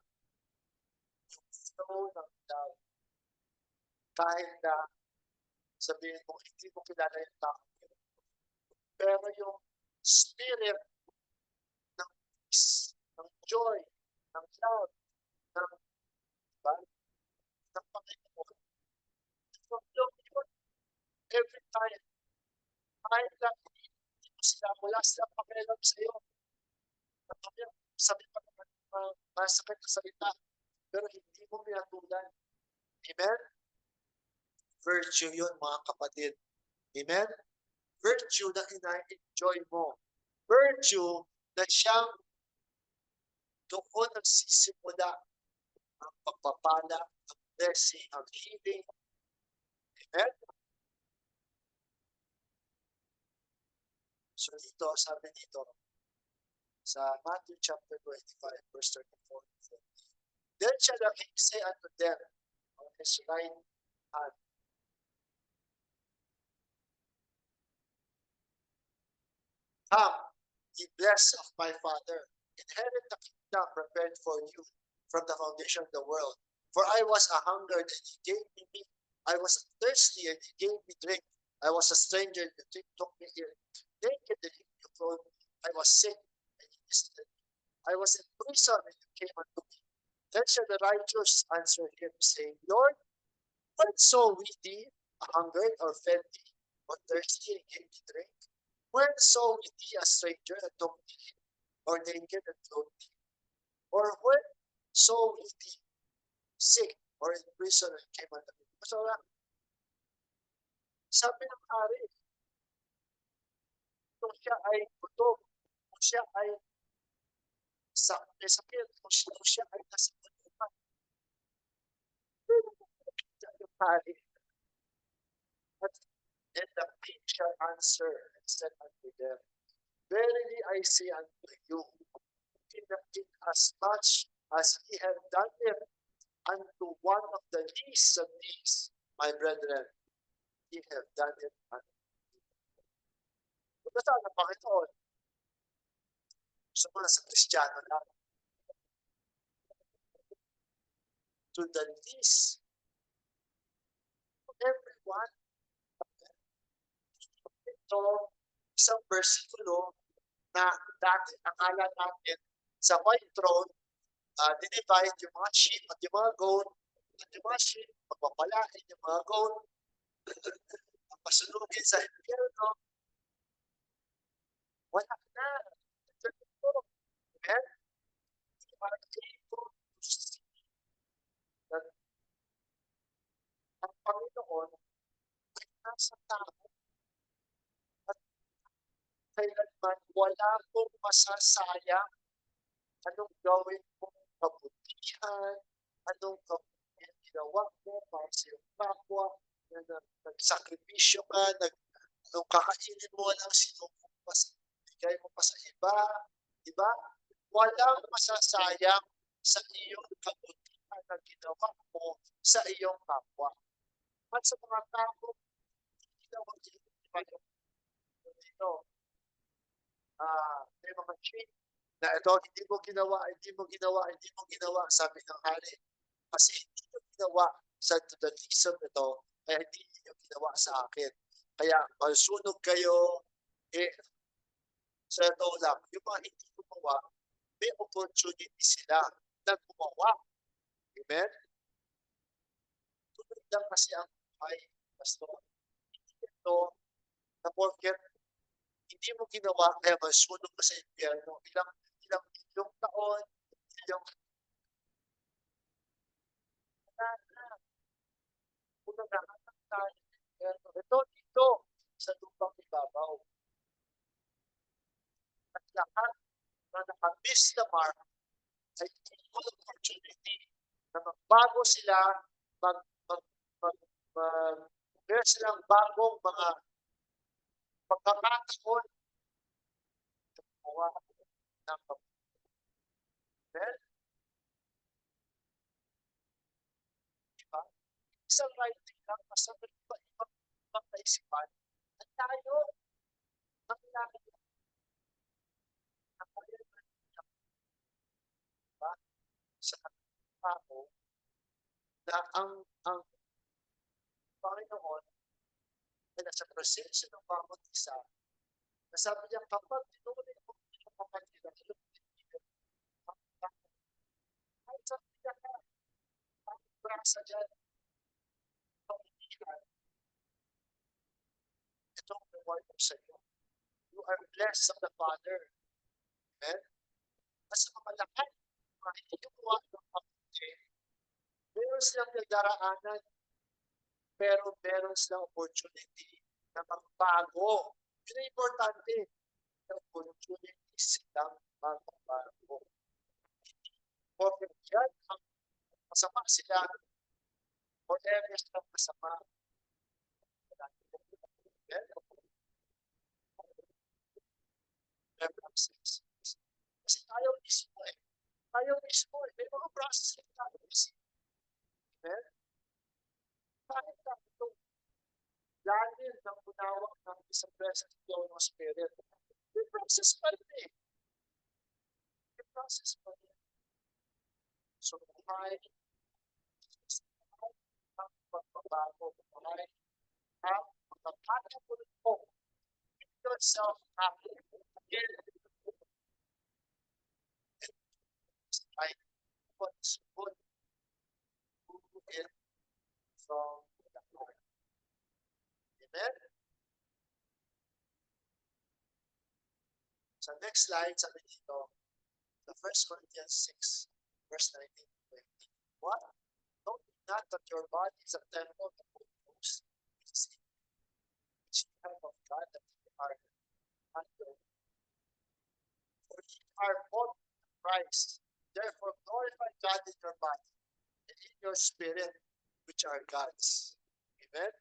yung flow ng love. Kahit na sabihin mo, hindi mo kilala yung tao. Pero yung spirit ng peace, ng joy, ng love, ng, diba? Ng Panginoon. So, yun, every time, kahit na hindi mo sila, wala silang pakialam sa'yo. Sabi pa naman, masakit na salita, pero hindi mo pinatulan. Amen? Virtue yun, mga kapatid. Amen? Virtue na ina-enjoy mo. Virtue na siyang doon nagsisimula ang pagpapala, ang blessing, ang healing. Amen? So dito, sabi dito, sa Matthew chapter 25, verse 34. Then shall the king say unto them on his right hand, Come, ye blessed of my Father, inherit the kingdom prepared for you from the foundation of the world. For I was a hungered, and ye gave me meat. I was thirsty, and ye gave me drink. I was a stranger, and you took me in. Naked, and you clothed me. I was sick, and ye visited me. I was in prison, and you came unto me. Then shall the righteous answer him, saying, Lord, when saw we thee hungered, or fed thee, or thirsty, and gave thee drink? When saw we thee a stranger, and took thee in, or naked, and clothed thee? Or when saw we thee sick, or in prison, and came unto me? So, sabi ng hari, kung siya ay gutom, kung siya ay may sakit, kung siya ay nasa kulungan, yung hari, and the king shall answer and said unto them, Verily I say unto you, in as much as ye have done it unto one of the least of these, my brethren, ye have done it unto me. Kung saan ang Panginoon, sa mga sa Kristiyano lang, to the least, to everyone. Ito, isang versikulo na dati akala natin sa white throne, dinivide yung mga sheep at yung mga goat, at yung mga sheep, magpapalain yung mga goat, ang pasunugin sa impyerno. Wala na. wala kong masasayang. Anong gawin mong kabutihan, anong kabutihan ginawa mo para sa iyong kapwa, na nagsakripisyo ka, anong kakainin mo lang, bigay mo pa sa iba, di ba? Walang masasayang sa iyong kabutihan na ginawa mo sa iyong kapwa. At sa mga tao, hindi na mag-iiba yung dito. May mga cheat na ito, hindi mo ginawa, sabi ng hari. Kasi hindi nyo ginawa sa judaism ito, kaya hindi nyo ginawa sa akin. Kaya masunog kayo, sa totoo lang, yung mga hindi gumawa, may opportunity sila na gumawa. Amen? Tuloy lang kasi ang buhay, pastor. Hindi ito, na porket hindi mo ginawa, kaya masunog ka sa impyerno. Ilang milyong taon, ilang unang nakatang tayo sa impyerno. Ito, dito, sa lupang ibabaw. At lahat na nakamiss na mark ay equal opportunity na magbago sila, mag, mag, mag, mag, meron silang bagong mga pagkakataon na gumawa ng kapatid. Diba? Isang writing lang, basta ibang kaisipan, at tayo, ang kailangan na tayo diba? Sa tao na ang Panginoon ay nasa presensya ng bawat isa. Nasabi niya, kapag tinuloy mo ang kapatid, ay sa pinaka ang brasa dyan, pamilihan, itong reward mo sa iyo. You are blessed of the Father. Amen? At sa mga lahat, mga hindi gumawa ng kapatid, meron silang nagdaraanan, pero meron silang opportunity na magbago. Yun ang importante. May opportunity silang magbago. Porque yan ang masama sila, or areas ng masama. Kasi tayo mismo eh. May mga process na tayo mismo. Bakit tayo ito? Dahil ng unawak ng isang presence flow ng Spirit. May process pa rin eh. May process pa rin. So, buhay, ang pagbabago, buhay, ang pagbabago mo. Make yourself happy. Again, I what's good to it from the Lord. Amen? Sa next slide, sabi dito, the 1 Corinthians 6, verse 19-20. What? Know ye not that your body is a temple of the Holy Ghost, which you have of God, that ye are under. For ye are bought with a price. Therefore glorify God in your body and in your spirit, which are God's. Amen?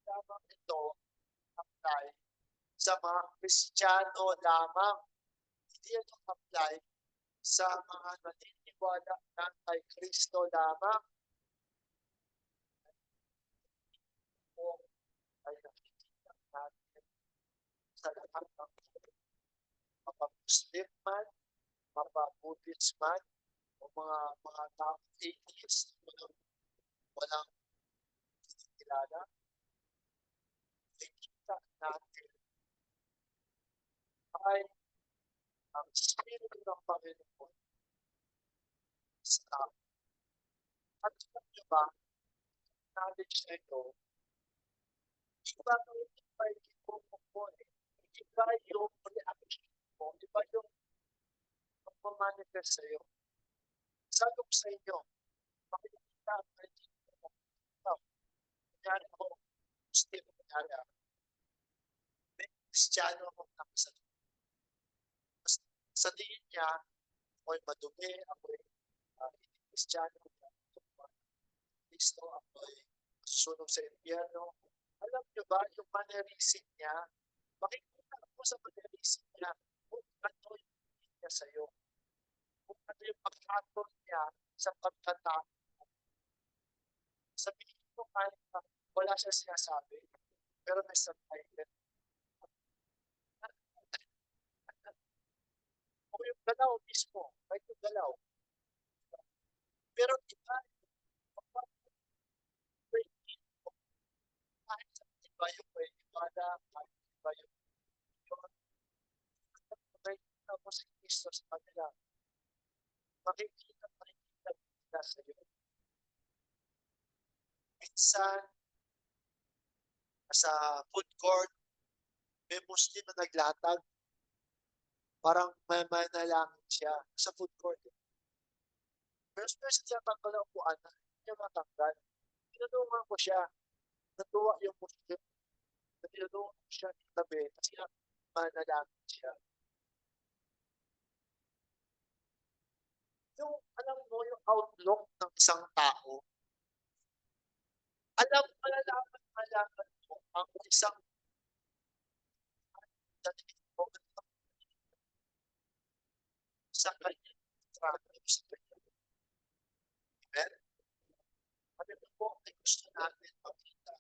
Lamang ito apply sa mga Kristiyano lamang. Hindi ito apply sa mga naniniwala ng kay Kristo lamang. O ay nakikita natin sa lahat ng mapa-Muslim man, mapa-Buddhist man, o mga tao atheist, walang kinikilala, nakikita natin ay ang Espiritu ng Panginoon sa tao. At alam niyo ba, knowledge na ito, iba yung mo eh. Iba yung reaction mo, iba yung pagmamanifest sa'yo. Sabi ko sa inyo, makikita ang kanya ko. Kanyari ako, kunyari, may Kristiyano akong nakasalubong. Sa tingin niya, ako'y madumi, ako'y hindi Kristiyano, Kristo, ako'y masusunog sa impyerno. Alam niyo ba, yung mannerism niya, makikita mo sa mannerism niya kung ano yung tingin niya sa'yo. Kung ano yung pagkatol niya sa pagkatao. Sabihin mo kahit wala siya sinasabi, pero may subtitle. O yung galaw mismo, kahit yung galaw. Pero iba, kahit iba yung may ibada, kahit iba yung makikita mo si Kristo sa kanila. Makikita nila sa iyo. Minsan, sa food court, may Muslim na naglatag, parang may manalangin siya sa food court. Pero siya tanggal ang upuan na hindi niya matanggal. Tinulungan ko siya. Natuwa yung Muslim. Tinulungan ko siya ng tabi kasi manalangin siya. Yung, alam mo, yung outlook ng isang tao, malalaman mo ang isang sa kanyang trato sa kanyang. Amen? Sabi ko po, ay gusto natin makita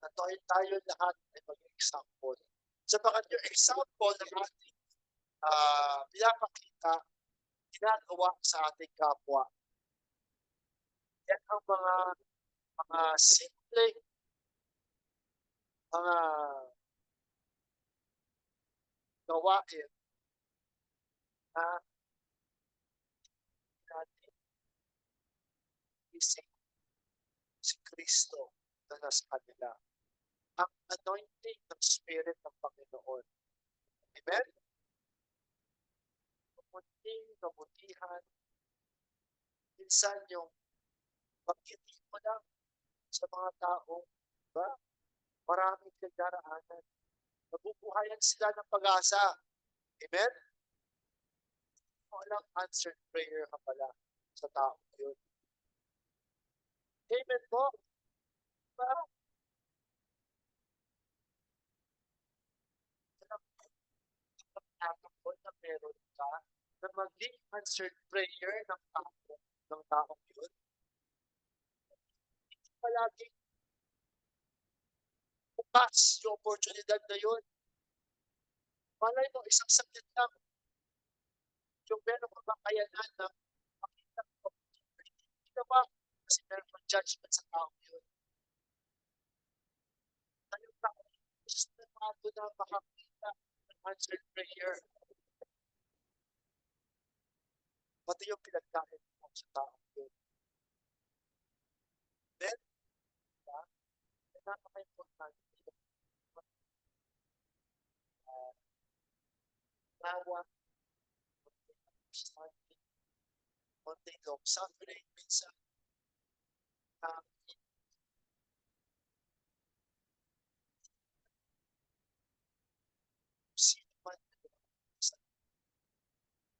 na tayo lahat ay mag-example. Sabagat yung example na ating pinapakita, ginagawa sa ating kapwa. Yan ang mga simpleng mga gawain na natin isip si Kristo na nasa kanila. Ang anointing ng Spirit ng Panginoon. Amen? Kamunting kabutihan. Minsan yung pagkiti mo lang sa mga taong, ba? Maraming kadaraanan. Nabubuhayan sila ng pag-asa. Amen? Walang answered prayer ka pala sa tao yun. Amen po. Diba? Nakakapon na meron ka na maging answered prayer ng tao yun. Hindi palaging bukas yung oportunidad na yun. Malay mo, isang saglit lang. Yung meron ka kakayanan na makita mo, hindi na ba? Kasi meron kang judgment sa tao yun. Tayo tao, gusto na makakita ng answered prayer. Pati yung pinagkain mo sa tao yun. Then, napaka-importante nawa, konting long suffering, minsan, sino man,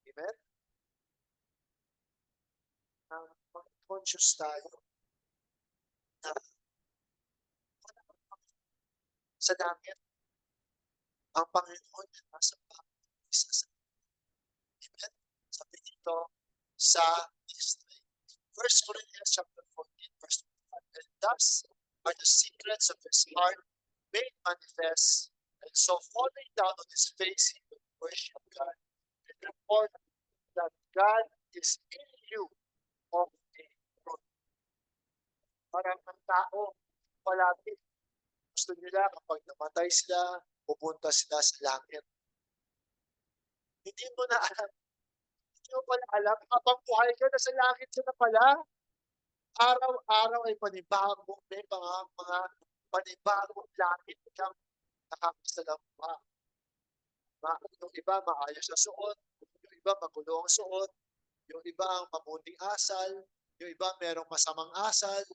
amen? Mag-conscious tayo na sa langit, ang Panginoon ay nasa isa sa amen? Sabi dito sa 1 Corinthians chapter 14, verse 5, and thus are the secrets of his heart made manifest, and so falling down on his face, he would worship God and report that God is in you of the truth. Parang ang tao, palagi, gusto nila kapag namatay sila, pupunta sila sa langit. Hindi mo na alam. Hindi mo pala alam, habang buhay ka, nasa langit ka na pala. Araw-araw ay panibagong, may mga panibagong langit kang nakakasalamba. Yung iba maayos na suot, yung iba magulo ang suot, yung iba ang mabuting asal, yung iba merong masamang asal.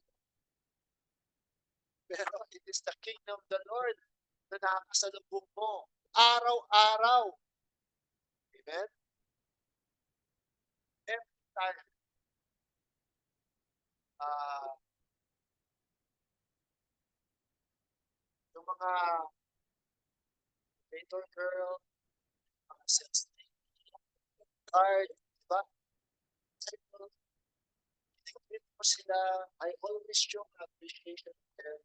Pero it is the kingdom of the Lord na nakakasalubong mo araw-araw. Amen? Every time, ah, yung mga waiter girl, mga sales guard, di ba? I-greet mo sila. I always show appreciation to them.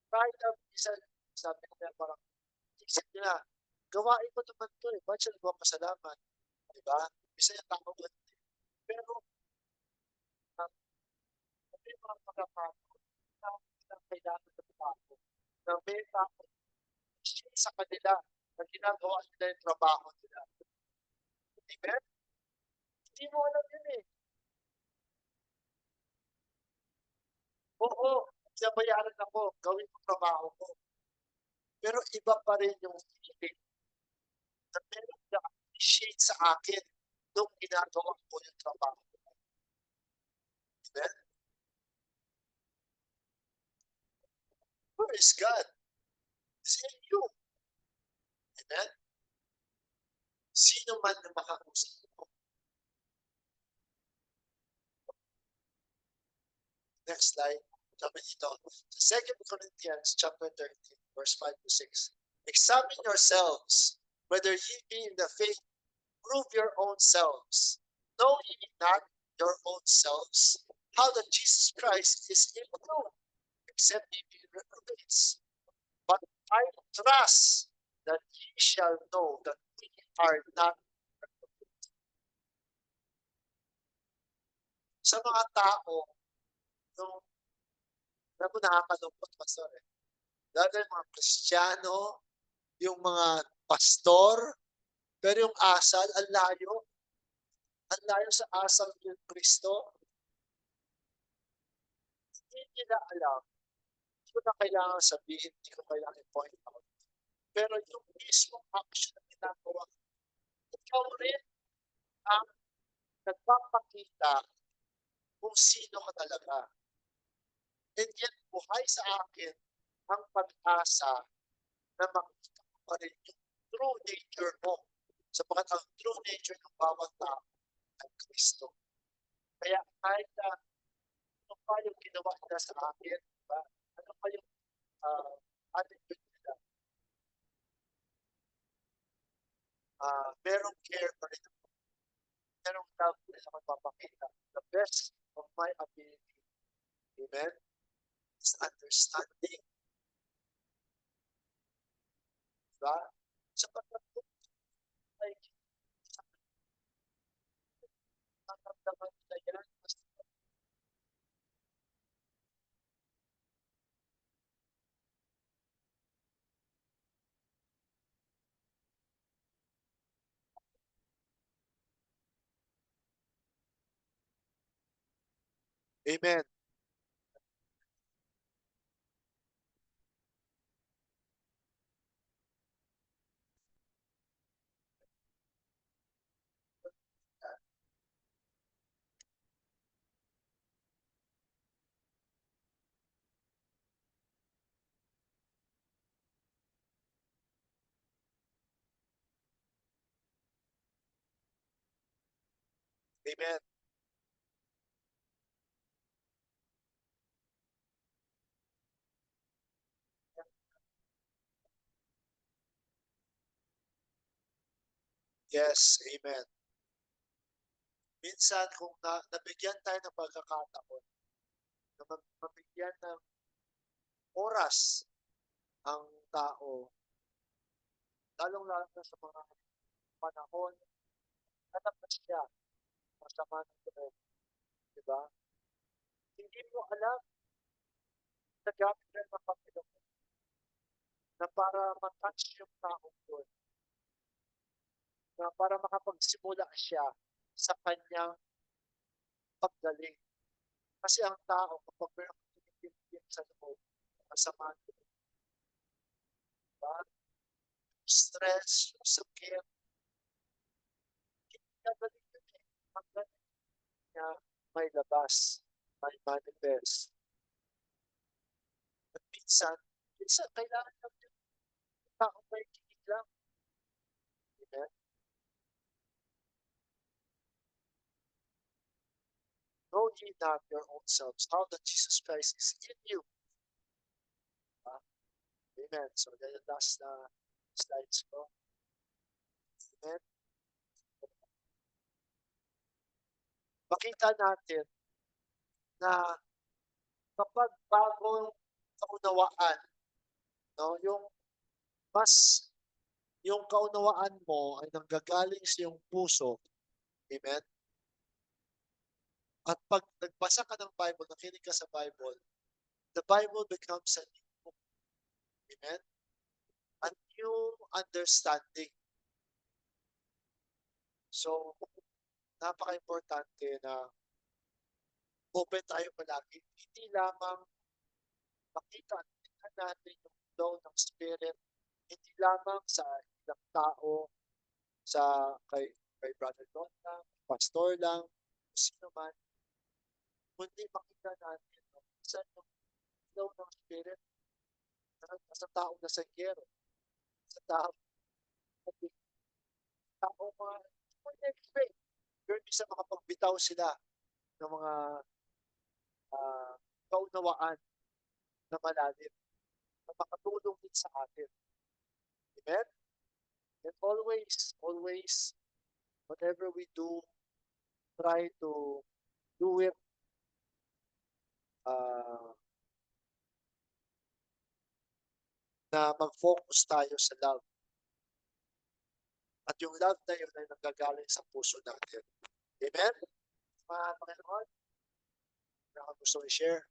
Kahit ang minsan, sabi nila parang, isip nila, gawain mo naman to eh. Ba't siya nagpapasalamat? Di ba? Isa yung tao ba? Pero, may mga pagkakataon na kailangan ng tao na may tao sa kanila na ginagawa nila yung trabaho nila. Amen? Hindi mo alam yun eh. Oo, sinabayaran ako, gawin ko trabaho ko. Pero iba pa rin yung feeling na meron na-appreciate sa akin nung ginagawa ko yung trabaho ko. Amen? Where is God? It's in you. Amen? Sino man na makausap mo. Next slide. Sabi dito, 2 Corinthians chapter 13, verse 5 to 6. Examine yourselves, whether ye be in the faith, prove your own selves. Know ye not your own selves, how that Jesus Christ is in you, except ye be reprobates. But I trust that ye shall know that we are not reprobates. Sa mga tao, yung alam mo nakakalungkot pastor eh. Lalo yung mga Kristiyano, yung mga pastor, pero yung asal, ang layo sa asal ng Kristo, hindi nila alam. Hindi ko na kailangan sabihin, hindi ko kailangan i-point out. Pero yung mismong action na ginagawa, ikaw rin ang nagpapakita kung sino ka talaga. And yet, buhay sa akin ang pag-asa na makita ko pa rin yung true nature mo. Sapagkat ang true nature ng bawat tao ay Kristo. Kaya kahit na ano pa yung ginawa nila sa akin, diba? Ano pa yung attitude nila, merong care pa rin ako. Merong love pa rin ako papakita. The best of my ability, amen, is understanding. Diba? Sapagkat kung ay naramdaman nila yan, amen. Amen. Yes, amen. Minsan kung nabigyan tayo ng pagkakataon na mabigyan ng oras ang tao, lalong-lalo na sa mga panahon, natatas siya, masama ng loob, di ba? Hindi mo alam na gamit rin ng Panginoon na para matouch yung tao doon, na para makapagsimula siya sa kanyang paggaling. Kasi ang tao, kapag mayroong pinipinipin sa loob, masama ng loob, diba? Stress, yung sakit, hindi gagaling yun eh. Ang galing niya may labas, may manifest. At minsan, minsan kailangan lang yung taong may kinig lang. Amen? Know ye not your own selves, how that Jesus Christ is in you. Amen. So, yan yung last na slides ko. Amen. Makita natin na kapag bagong kaunawaan, no, mas yung kaunawaan mo ay nanggagaling sa iyong puso. Amen. At pag nagbasa ka ng Bible, nakinig ka sa Bible, the Bible becomes a new book. Amen. A new understanding. So, napaka-importante na open tayo palagi. Hindi lamang makita at tingnan natin yung flow ng Spirit, hindi lamang sa ilang tao, kay Brother Don lang, pastor lang, kung sino man, kundi makita natin no, minsan yung flow ng Spirit sa taong nasanggero, sa taong mga expect. Pero minsan makapagbitaw sila ng mga kaunawaan na malalim na makatulong din sa atin. Amen? And always, whatever we do, try to do it na mag-focus tayo sa love. At yung love na yun ay nanggagaling sa puso natin. Amen? Mga Panginoon, na gusto i-share.